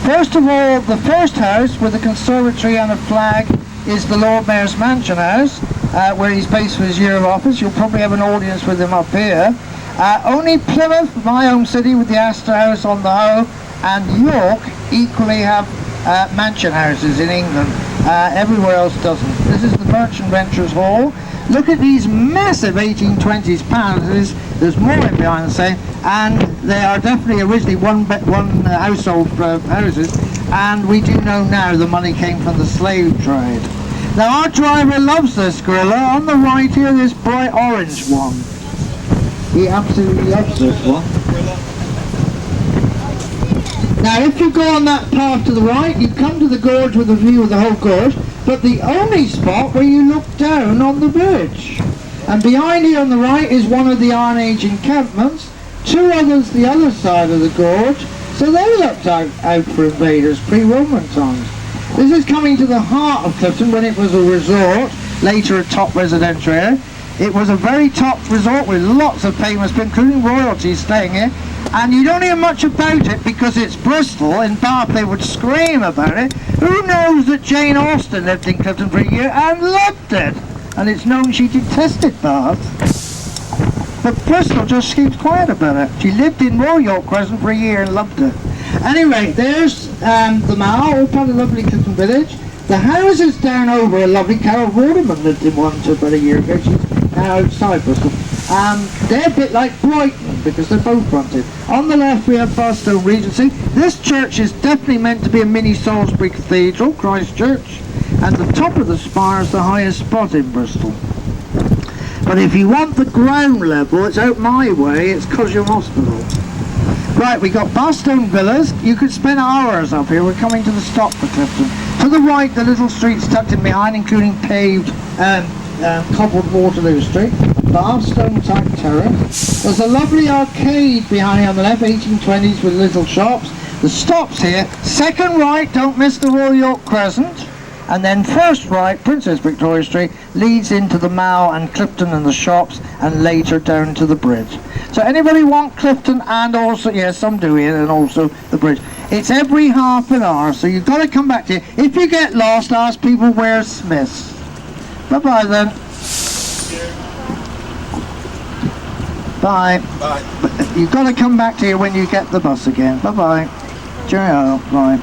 First of all, the first house with a conservatory and a flag is the Lord Mayor's Mansion House, where he's based for his year of office. You'll probably have an audience with him up here. Only Plymouth, my home city, with the Astor House on the Hoe, and York equally have mansion houses in England. Everywhere else doesn't. This is the Merchant Ventures Hall. Look at these massive 1820s palaces. There's more in behind the scene, and they are definitely originally one household houses, and we do know now the money came from the slave trade. Now our driver loves this gorilla. On the right here, this bright orange one. He absolutely loves this one. Now if you go on that path to the right, you come to the gorge with a view of the whole gorge, but the only spot where you look down on the bridge. And behind you on the right is one of the Iron Age encampments, two others the other side of the gorge, so they looked out for invaders pre-Roman times. This is coming to the heart of Clifton when it was a resort, later a top residential area. It was a very top resort with lots of famous people, including royalty, staying here. And you don't hear much about it because it's Bristol. In Bath they would scream about it. Who knows that Jane Austen lived in Clifton for a year and loved it? And it's known she detested Bath. But Bristol just keeps quiet about it. She lived in Royal Crescent for a year and loved it. Anyway, there's the Mall, all part of lovely Clifton Village. The houses down over are lovely. Carol Waterman lived in one about a year ago. She's now outside Bristol. They're a bit like Brighton because they're both fronted. On the left we have Barstow Regency. This church is definitely meant to be a mini Salisbury Cathedral, Christ Church, and the top of the spire is the highest spot in Bristol. But if you want the ground level, it's out my way, it's Cossham Hospital. Right, we got Barstone Villas. You could spend hours up here. We're coming to the stop for Clifton. To the right, the little streets tucked in behind, including paved cobbled Waterloo Street, Barstone type terrace. There's a lovely arcade behind you on the left, 1820s with little shops. The stops here, second right, don't miss the Royal York Crescent, and then first right, Princess Victoria Street, leads into the Mall and Clifton and the shops, and later down to the bridge. So anybody want Clifton and also, yes, some do here, and also the bridge. It's every half an hour, so you've got to come back to it. If you get lost, ask people where's Smith's. Bye-bye then. Bye. Bye. You've got to come back to here when you get the bus again. Bye-bye. Cheerio. Bye.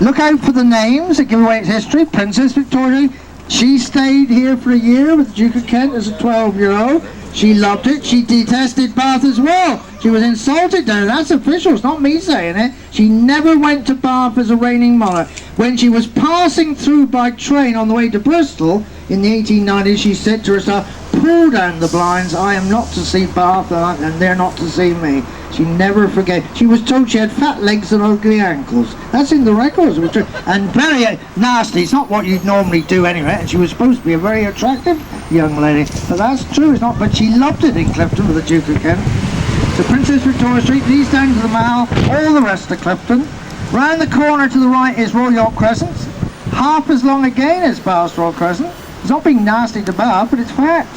Look out for the names that give away its history. Princess Victoria, she stayed here for a year with the Duke of Kent as a 12-year-old. She loved it. She detested Bath as well. She was insulted there. That's official. It's not me saying it. She never went to Bath as a reigning monarch. When she was passing through by train on the way to Bristol in the 1890s, she said to herself, "Pull down the blinds. I am not to see Bath and they're not to see me." She never forgave. She was told she had fat legs and ugly ankles. That's in the records. It was true. And very nasty. It's not what you'd normally do anyway. And she was supposed to be a very attractive young lady. But that's true. It's not. But she loved it in Clifton with the Duke of Kent. So Princess Victoria Street leads down to the Mall. All the rest of Clifton. Round the corner to the right is Royal York Crescent. Half as long again as Bath's Royal Crescent. It's not being nasty to Bath, but it's fact.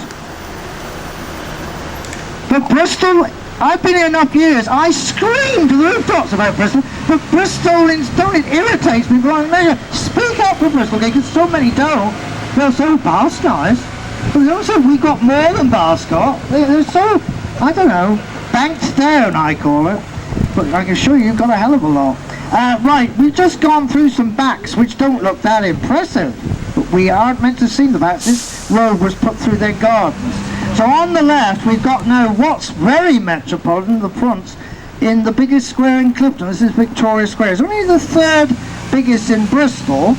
But Bristol, I've been here enough years, I scream to the rooftops about Bristol, but Bristol, it irritates me beyond measure. Speak up for Bristol, because so many don't. They're so Bath's nice. But also we've got more than Bath's got. They're so I don't know, banked down I call it, but I can assure you you've got a hell of a lot. Right, we've just gone through some backs which don't look that impressive, but we aren't meant to see the backs. This road was put through their gardens. So on the left we've got now what's very metropolitan, the fronts, in the biggest square in Clifton. This is Victoria Square. It's only the third biggest in Bristol.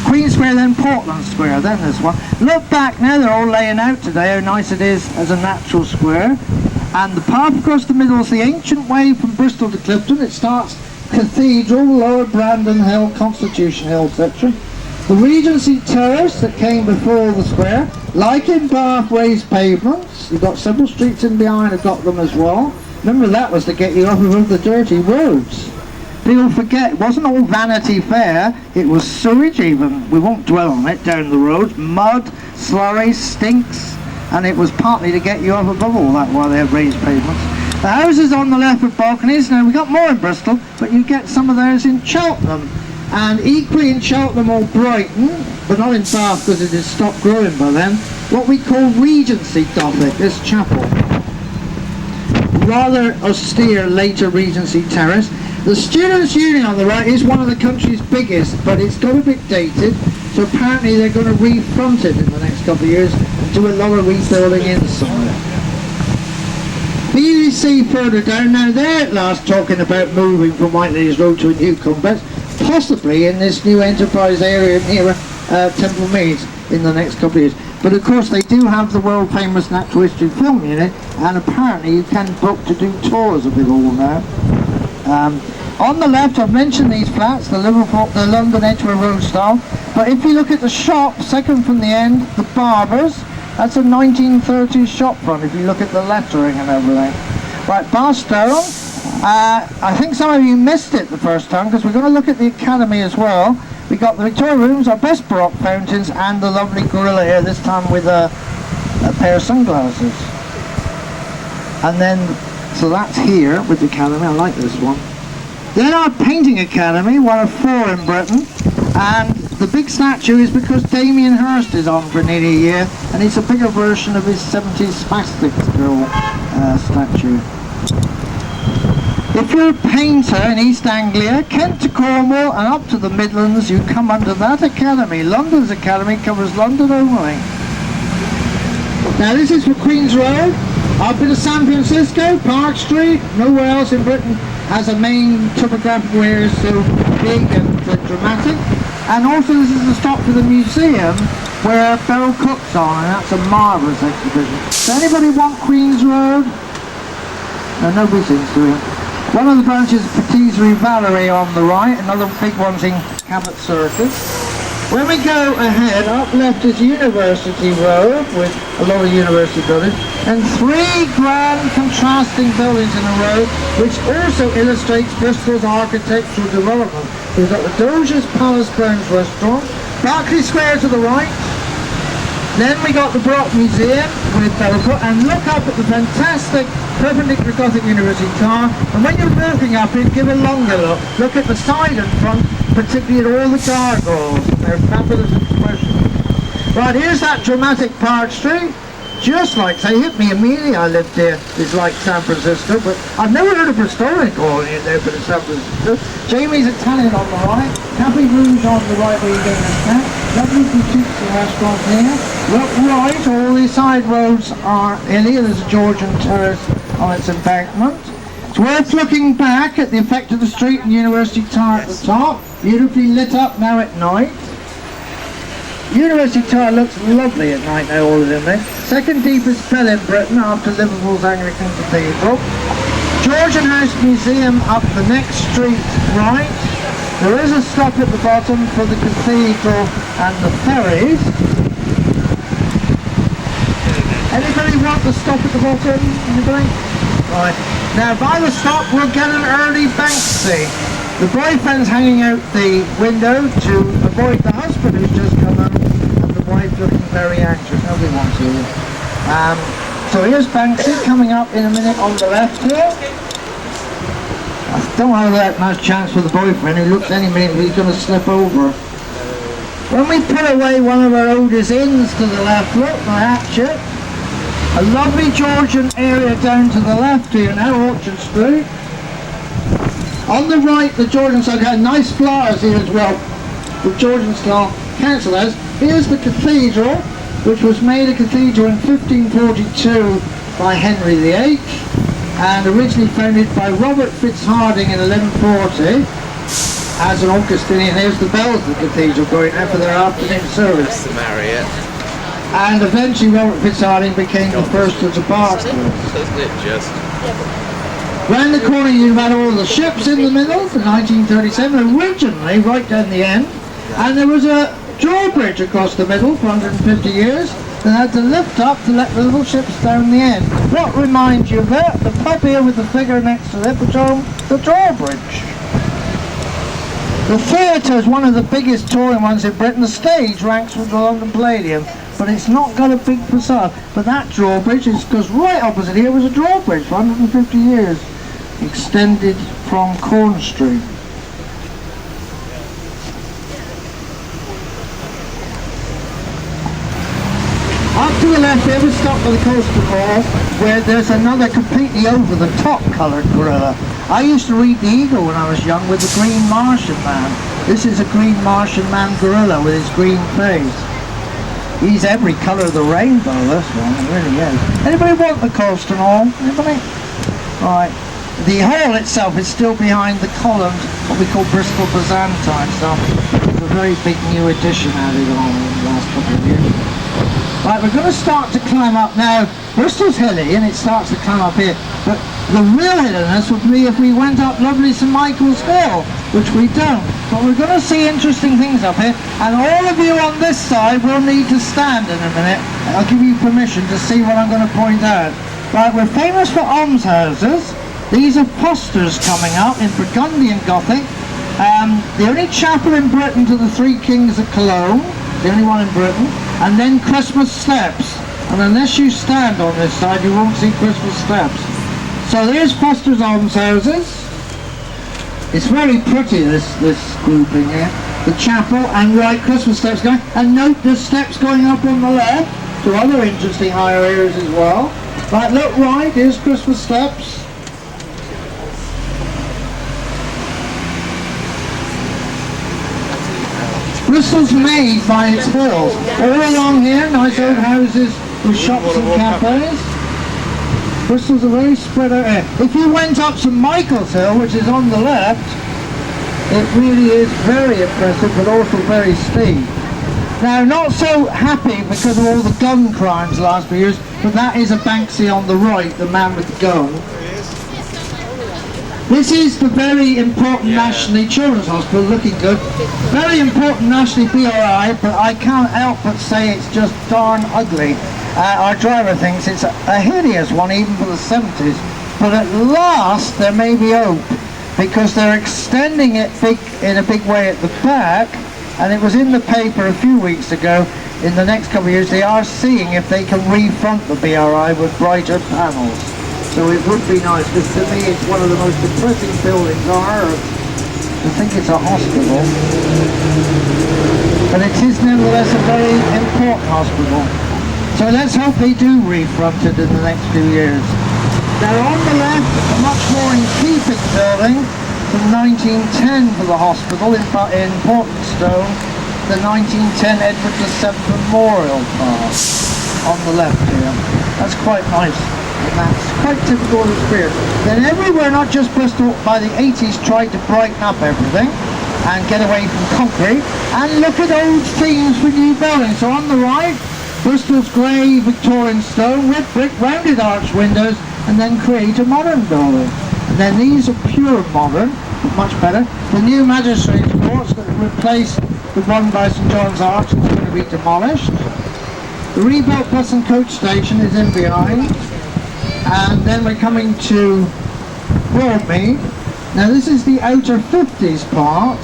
Queen Square, then Portland Square, then this one. Look back now, they're all laying out today, how nice it is as a natural square. And the path across the middle is the ancient way from Bristol to Clifton. It starts Cathedral, Lower Brandon Hill, Constitution Hill section. The Regency Terrace that came before the square, like in Bath, raised pavements. You've got several streets in behind have got them as well. Remember, that was to get you off of the dirty roads. People forget, it wasn't all Vanity Fair, it was sewage even. We won't dwell on it, down the roads. Mud, slurry, stinks, and it was partly to get you up above all that while they had raised pavements. The houses on the left with balconies. Now, we got more in Bristol, but you get some of those in Cheltenham. And equally in Cheltenham or Brighton, but not in Bath because it has stopped growing by then, what we call Regency Gothic, this chapel. Rather austere later Regency Terrace. The Students' Union on the right is one of the country's biggest, but it's got a bit dated, so apparently they're going to refront it in the next couple of years and do a lot of rebuilding inside. BBC further down, now they're at last talking about moving from Whiteladies Road to a new complex, possibly in this new enterprise area near Temple Meads in the next couple of years. But of course they do have the world famous Natural History Film Unit, and apparently you can book to do tours of it all now. On the left, I've mentioned these flats, the London Edgware Road style, but if you look at the shop, second from the end, the Barbers, that's a 1930s shop front if you look at the lettering and everything. Right, Barstow, I think some of you missed it the first time because we're going to look at the Academy as well. We got the Victoria Rooms, our best Baroque fountains, and the lovely gorilla here, this time with a pair of sunglasses. And then, so that's here with the Academy, I like this one. Then our Painting Academy, one of 4 in Britain, and the big statue is because Damien Hirst is on for nearly a year, and it's a bigger version of his 70s spastic girl statue. If you're a painter in East Anglia, Kent to Cornwall and up to the Midlands, you come under that academy. London's academy covers London only. Now this is for Queen's Road, up into San Francisco, Park Street. Nowhere else in Britain has a main topographical area so big and dramatic. And also this is the stop for the museum where Beryl Cook's on, and that's a marvellous exhibition. Does anybody want Queen's Road? No, nobody seems to. One of the branches is Patisserie Valerie on the right, another big one's in Cabot Circus. When we go ahead, up left is University Road with a lot of university buildings, and 3 grand contrasting buildings in a row, which also illustrates Bristol's architectural development. We've got the Doge's Palace Grounds Restaurant, Berkeley Square to the right, then we got the Baroque Museum with Belcourt, and look up at the fantastic perpendicular Gothic University Tower, and when you're walking up it, give a longer look. Look at the side and front, particularly at all the gargoyles. They're fabulous expressions. Right, here's that dramatic Park Street. Just like, say, hit me immediately, I lived here. It's like San Francisco, but I've never heard of Bristolian calling it there, but it's San Francisco. Jamie's Italian on the right, Café Rouge on the right where you're going to stand. Lovely boutiques and restaurants here. Look right, all the side roads are hilly. There's a Georgian terrace on its embankment. It's worth looking back at the effect of the street and University Tower at the top. Beautifully lit up now at night. University Tower looks lovely at night now, all of them there. Second deepest bell in Britain after Liverpool's Anglican Cathedral. Georgian House Museum up the next street right. There is a stop at the bottom for the cathedral and the ferries. Anybody want the stop at the bottom? Anybody? Right. Now by the stop we'll get an early Banksy. The boyfriend's hanging out the window to avoid the husband who's just come home, and the wife looking very anxious. Nobody wants to. So here's Banksy coming up in a minute on the left here. I don't have that much chance for the boyfriend who looks any minute he's going to slip over. When we put away one of our oldest inns to the left, look, the hatchet. A lovely Georgian area down to the left here now, Orchard Street. On the right, the Georgian side had nice flowers here as well. The Georgian style council house. Here's the cathedral, which was made a cathedral in 1542 by Henry VIII, and originally founded by Robert Fitzharding in 1140 as an Augustinian. Here's the bells of the cathedral going out for their afternoon service. The Marriott. And eventually Robert Fitzharding became the first of the Barclays. Doesn't it just? Round the corner you've had all the ships in the middle, in 1937, originally right down the end. And there was a drawbridge across the middle for 150 years that had to lift up to let the little ships down the end. What reminds you of that? The pub here with the figure next to it, which on the drawbridge. The theatre is one of the biggest touring ones in Britain. The stage ranks with the London Palladium, but it's not got a big facade. But that drawbridge is because right opposite here was a drawbridge for 150 years, extended from Corn Street. Up to the left here we stop by the Coastal Hall, where there's another completely over-the-top coloured gorilla. I used to read The Eagle when I was young with the Green Martian Man. This is a Green Martian Man gorilla with his green face. He's every colour of the rainbow, this one, it really is. Anybody want the Coastal Hall? Anybody? Right. The hall itself is still behind the columns, what we call Bristol Byzantine stuff. It's a very big new addition added on in the last couple of years. Right, we're going to start to climb up now. Bristol's hilly and it starts to climb up here, but the real hilliness would be if we went up lovely St Michael's Hill, which we don't. But we're going to see interesting things up here, and all of you on this side will need to stand in a minute. I'll give you permission to see what I'm going to point out. Right, we're famous for almshouses. These are posters coming up in Burgundian Gothic. The only chapel in Britain to the Three Kings of Cologne, the only one in Britain, and then Christmas steps. And unless you stand on this side, you won't see Christmas steps. So there's Foster's almshouses. It's very pretty, this grouping here. The chapel and right Christmas steps going. And note the steps going up on the left to other interesting higher areas as well. Right, look right, here's Christmas steps. Bristol's made by its hills. All along here, nice old houses with shops and cafes. Bristol's a very spread out area. If you went up St Michael's Hill, which is on the left, it really is very impressive, but also very steep. Now, not so happy because of all the gun crimes the last few years, but that is a Banksy on the right, the man with the gun. This is the very important nationally Children's Hospital, looking good. Very important nationally BRI, but I can't help but say it's just darn ugly. Our driver thinks it's a hideous one, even for the 70s. But at last there may be hope, because they're extending it in a big way at the back, and it was in the paper a few weeks ago. In the next couple of years they are seeing if they can refront the BRI with brighter panels. So it would be nice, because to me it's one of the most depressing buildings on earth. I think it's a hospital. But it is nevertheless a very important hospital. So let's hope they do refront it in the next few years. Now on the left, a much more in keeping building from 1910 for the hospital in Portlandstone, the 1910 Edward VII Memorial Park on the left here. That's quite nice. And that's quite typical of the spirit. Then everywhere, not just Bristol, by the 80s tried to brighten up everything and get away from concrete and look at old themes for new buildings. So on the right, Bristol's grey Victorian stone with brick rounded arch windows, and then create a modern building. And then these are pure modern, but much better. The new magistrates court's going to replace the one by St John's Arch, it's going to be demolished. The rebuilt bus and coach station is in behind. And then we're coming to Broadmead. Now this is the outer 50s part.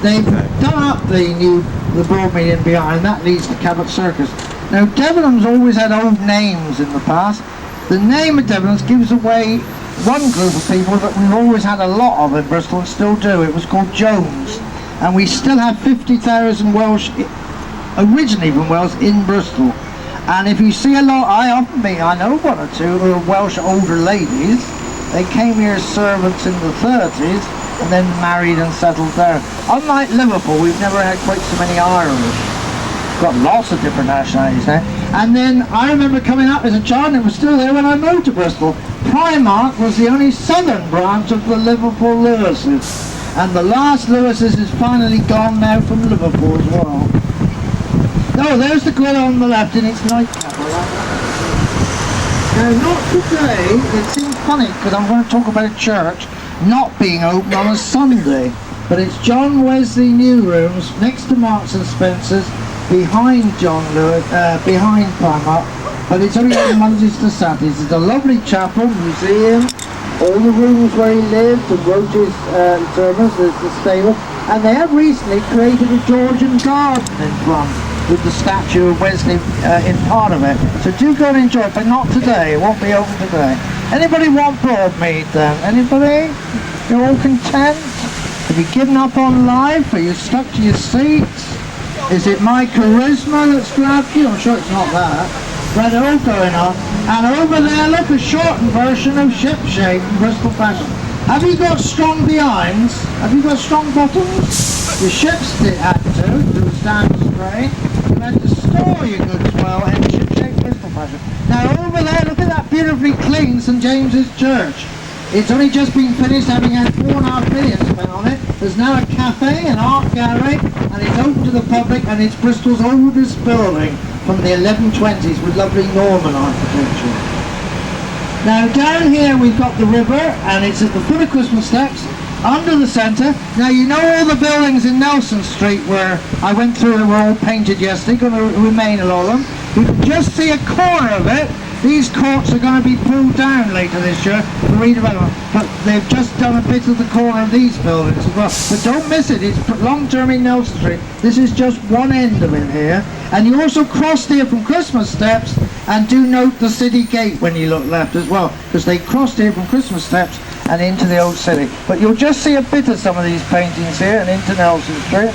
They've done up the Broadmead in behind, that leads to Cabot Circus. Now Debenhams always had old names in the past. The name of Debenhams gives away one group of people that we've always had a lot of in Bristol and still do. It was called Jones. And we still have 50,000 Welsh, originally from Wales, in Bristol. And if you see a lot, I know one or two who are Welsh older ladies. They came here as servants in the 30s and then married and settled there. Unlike Liverpool, we've never had quite so many Irish. Got lots of different nationalities there. And then I remember coming up as a child, and it was still there when I moved to Bristol. Primark was the only southern branch of the Liverpool Lewis's. And the last Lewis's is finally gone now from Liverpool as well. Oh, there's the grill on the left in its nightcap. Now, not today. It seems funny because I'm going to talk about a church not being open on a Sunday. But it's John Wesley New Rooms next to Marks and Spencer's, behind John Lewis, behind Primark. But it's only on Mondays to Saturdays. It's a lovely chapel, museum, all the rooms where he lived and wrote his sermons. There's the stable, and they have recently created a Georgian garden in front, with the statue of Wesley in part of it. So do go and enjoy it, but not today. It won't be open today. Anybody want broad meat then? Anybody? You're all content? Have you given up on life? Are you stuck to your seats? Is it my charisma that's grabbed you? I'm sure it's not that. But they're all going on. And over there, look, a shortened version of Ship Shape in Bristol fashion. Have you got strong behinds? Have you got strong bottoms? Your ships did have to stand straight. You had to store your goods well in Ship Shape Bristol fashion. Now over there, look at that beautifully clean St James's Church. It's only just been finished, having had £4.5 million spent on it. There's now a cafe, an art gallery, and it's open to the public, and it's Bristol's oldest building from the 1120s with lovely Norman architecture. Now down here we've got the river, and it's at the foot of Christmas steps, under the centre. Now you know all the buildings in Nelson Street where I went through and were all painted yesterday, going to remain a lot of them. You can just see a corner of it. These courts are going to be pulled down later this year for redevelopment, but they've just done a bit of the corner of these buildings as well. But don't miss it, it's long-term in Nelson Street. This is just one end of it here. And you also crossed here from Christmas steps, and do note the city gate when you look left as well, because they crossed here from Christmas steps and into the old city. But you'll just see a bit of some of these paintings here and into Nelson Street.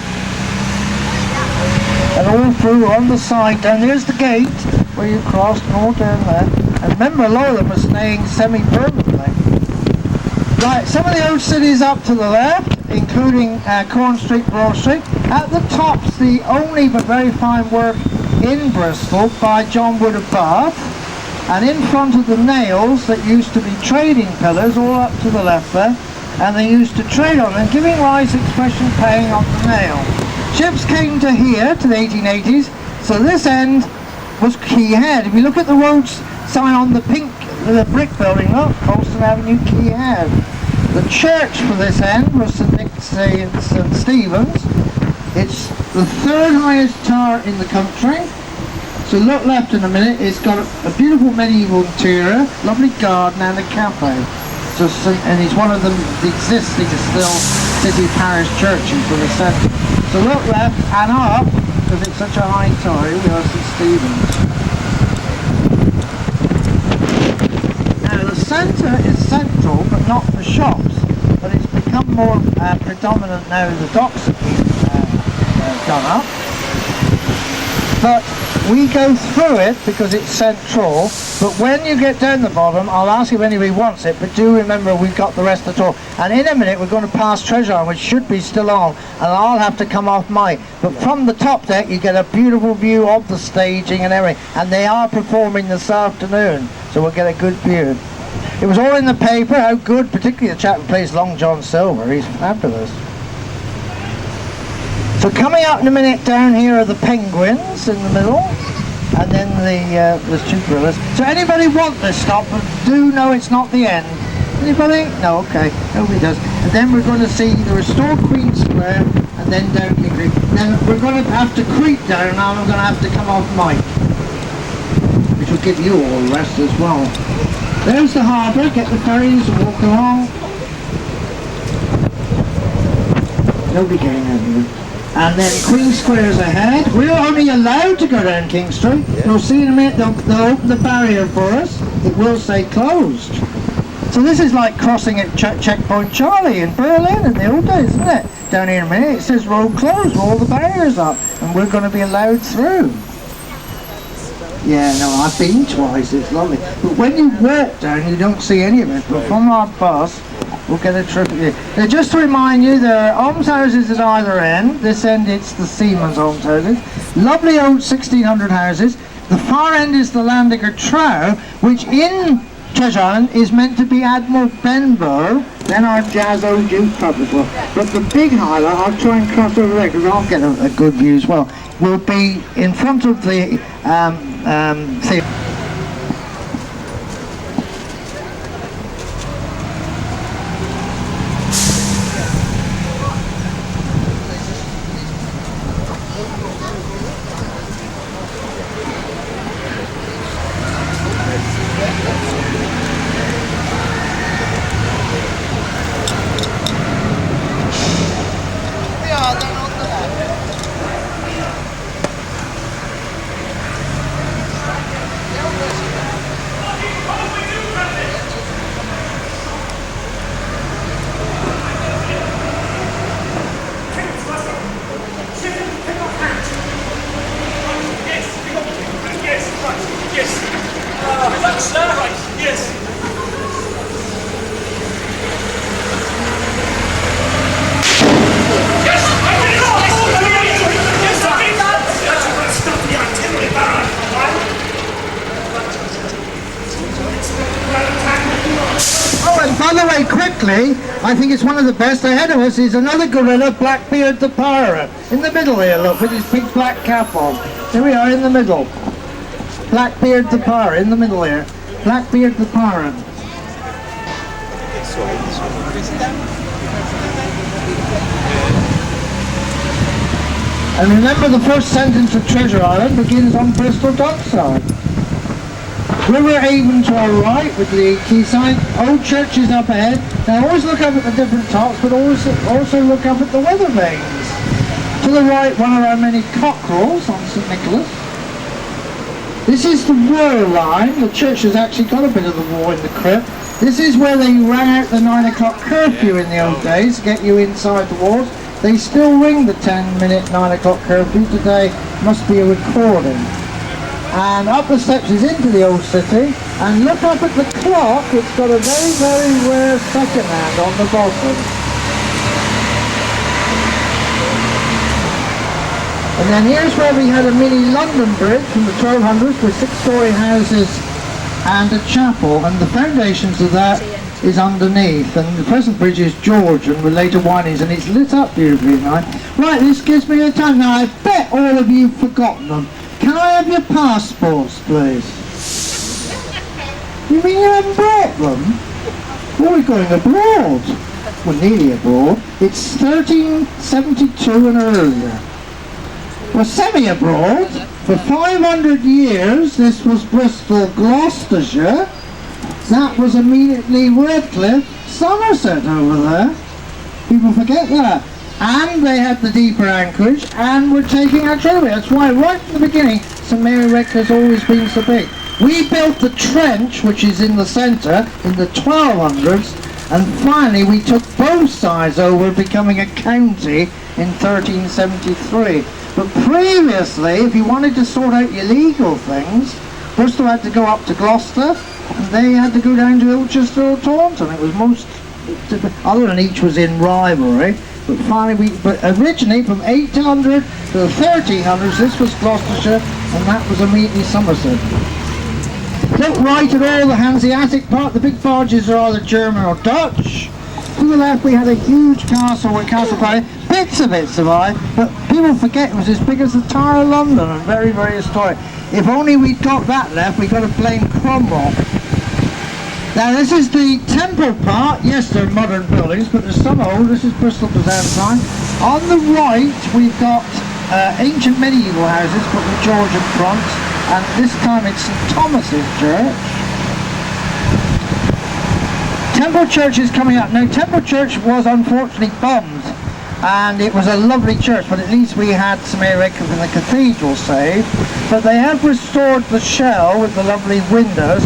And all through on the side down there's the gate where you crossed, and all down there. And remember, a lot of them are staying semi-permanently. Right, some of the old cities up to the left, including Corn Street, Broad Street. At the top's the only but very fine work in Bristol by John Wood of Bath. And in front of the nails that used to be trading pillars, all up to the left there, and they used to trade on them, giving rise to the expression paying on the nail. Ships came to here, to the 1880s, so this end was Key Head. If you look at the road sign on the brick building, look, Colston Avenue, Key Head. The church for this end was St Stephen's. It's the third highest tower in the country. So look left in a minute, it's got a beautiful medieval interior, lovely garden and a cafe. So, and it's one of the existing still city parish churches for the centre. So look left and up, because it's such a high tower, here we are, St Stephen's. Now the centre is central, but not for shops, but it's become more predominant now the docks have been done up. But we go through it because it's central, but when you get down the bottom, I'll ask if anybody wants it, but do remember we've got the rest of the tour. And in a minute we're going to pass Treasure Island, which should be still on, and I'll have to come off mic. But from the top deck you get a beautiful view of the staging and everything, and they are performing this afternoon, so we'll get a good view. It was all in the paper, how good, particularly the chap who plays Long John Silver, he's fabulous. So coming up in a minute down here are the penguins in the middle, and then the two gorillas. So anybody want this stop, but do know it's not the end. Anybody? No, okay, nobody does. And then we're going to see the restored Queen Square, and then down King Street. Then we're going to have to creep down, and I'm going to have to come off mic, which will give you all the rest as well. There's the harbour, get the ferries and walk along. Nobody getting out of it. And then Queen Square's ahead. We're only allowed to go down King Street. Yeah. You'll see in a minute they'll open the barrier for us. It will say closed. So this is like crossing at Checkpoint Charlie in Berlin in the old days, isn't it? Down here in a minute it says road closed with all the barriers up, and we're going to be allowed through. Yeah, no, I've been twice, it's lovely. But when you walk down, you don't see any of it. But from our bus, we'll get a trip at you. Now, just to remind you, there are almshouses at either end. This end, it's the Seamen's almshouses. Lovely old 1600 houses. The far end is the Landiger Trow, which in Treasure Island is meant to be Admiral Benbow, then our Jazz Old Duke pub as well. But the big highlight, I'll try and cross over there because I'll get a good view as well, will be in front of the theatre. By the way, quickly, I think it's one of the best. Ahead of us is another gorilla, Blackbeard the pirate. In the middle here, look, with his big black cap on. Here we are in the middle. Blackbeard the pirate, in the middle here. Blackbeard the pirate. And remember, the first sentence of Treasure Island begins on Bristol dockside. River Avon to our right with the quayside. Old church is up ahead. Now always look up at the different tops, but also look up at the weather vanes. To the right, one of our many cockerels on St Nicholas. This is the War line. The church has actually got a bit of the war in the crypt. This is where they rang out the 9 o'clock curfew in the old days to get you inside the walls. They still ring the 10-minute 9 o'clock curfew today. Must be a recording. And up the steps is into the old city, and look up at the clock, it's got a very, very rare second hand on the bottom. And then here's where we had a mini London bridge from the 1200s with 6-storey houses and a chapel, and the foundations of that is underneath, and the present bridge is Georgian with later windings, and it's lit up beautifully at night. Right, this gives me a time. Now I bet all of you have forgotten them. Can I have your passports, please? You mean you haven't brought them? Well, we're going abroad. Well, nearly abroad. It's 1372 and earlier. Well, semi-abroad. For 500 years, this was Bristol, Gloucestershire. That was immediately Redcliffe, Somerset over there. People forget that. And they had the deeper anchorage, and we're taking our trade. That's why right from the beginning, St Mary Redcliffe has always been so big. We built the trench, which is in the centre, in the 1200s, and finally we took both sides over, becoming a county in 1373. But previously, if you wanted to sort out your legal things, Bristol had to go up to Gloucester, and they had to go down to Ilchester or Taunton. It was most, other than each was in rivalry. But finally, but originally from 1800 to the 1300s, this was Gloucestershire, and that was immediately Somerset. Look right at all the Hanseatic part. The big barges are either German or Dutch. To the left, we had a huge castle with Castle Valley. Bits of it survived, but people forget it was as big as the Tower of London and very, very historic. If only we'd got that left, we could have blamed Cromwell. Now this is the temple part. Yes, they're modern buildings, but there's some old. This is Bristol Byzantine. On the right, we've got ancient medieval houses, but with Georgian fronts, and this time it's St Thomas's Church. Temple Church is coming up. Now Temple Church was unfortunately bombed, and it was a lovely church, but at least we had St Mary Redcliffe in the cathedral saved. But they have restored the shell with the lovely windows.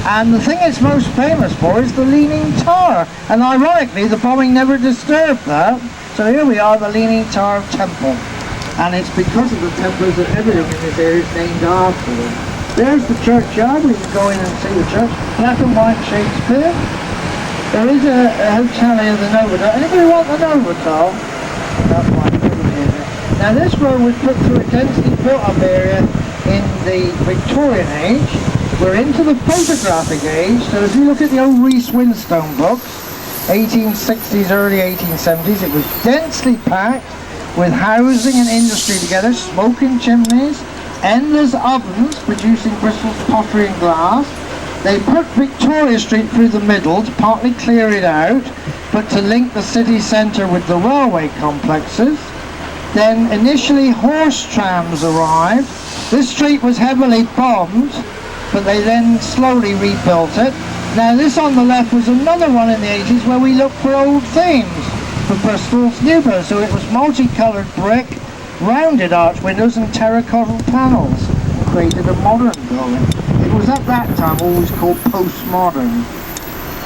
And the thing it's most famous for is the Leaning Tower. And ironically, the bombing never disturbed that. So here we are, the Leaning Tower of Temple. And it's because of the Templars that everything in this area is named after them. There's the churchyard. We can go in and see the church. Black and white Shakespeare. There is a hotel here, the Novotel. Anybody want the Novotel? That's right, nobody in it. Now this road was put through a densely built up area in the Victorian age. We're into the photographic age, so if you look at the old Reese Winstone books, 1860s, early 1870s, it was densely packed with housing and industry together, smoking chimneys, endless ovens producing Bristol's pottery and glass. They put Victoria Street through the middle to partly clear it out, but to link the city centre with the railway complexes. Then initially horse trams arrived. This street was heavily bombed, but they then slowly rebuilt it. Now this on the left was another one in the 80s where we looked for old themes for Bristol's new build. So it was multicoloured brick, rounded arch windows and terracotta panels, and created a modern building. It was at that time always called postmodern.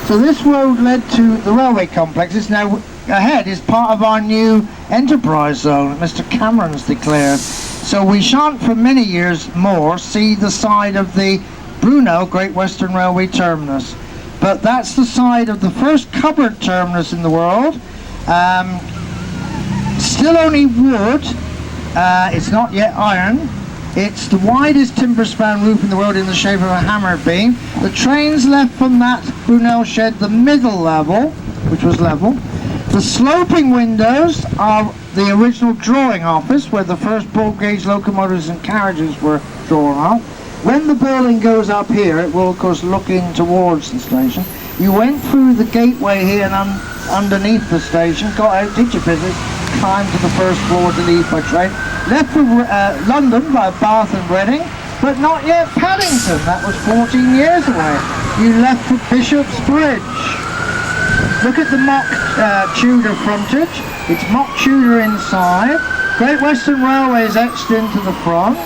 So this road led to the railway complex. It's now ahead is part of our new enterprise zone that Mr. Cameron's declared. So we shan't for many years more see the side of the Brunel Great Western Railway terminus. But that's the side of the first covered terminus in the world. Still only wood. It's not yet iron. It's the widest timber span roof in the world in the shape of a hammer beam. The trains left from that Brunel shed the middle level, which was level. The sloping windows are the original drawing office where the first broad gauge locomotives and carriages were drawn up. When the building goes up here, it will of course look in towards the station. You went through the gateway here and underneath the station, got out, did your business, climbed to the first floor to leave by train. Left for London by Bath and Reading, but not yet Paddington. That was 14 years away. You left for Bishop's Bridge. Look at the mock Tudor frontage. It's mock Tudor inside. Great Western Railway is etched into the front.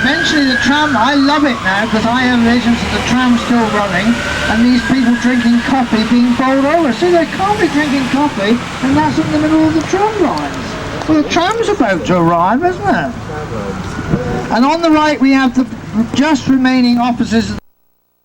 Eventually the tram, I love it now because I have visions of the tram still running and these people drinking coffee being bowled over. See, they can't be drinking coffee and that's in the middle of the tram lines. Well, the tram's about to arrive, isn't it? And on the right we have the just remaining offices of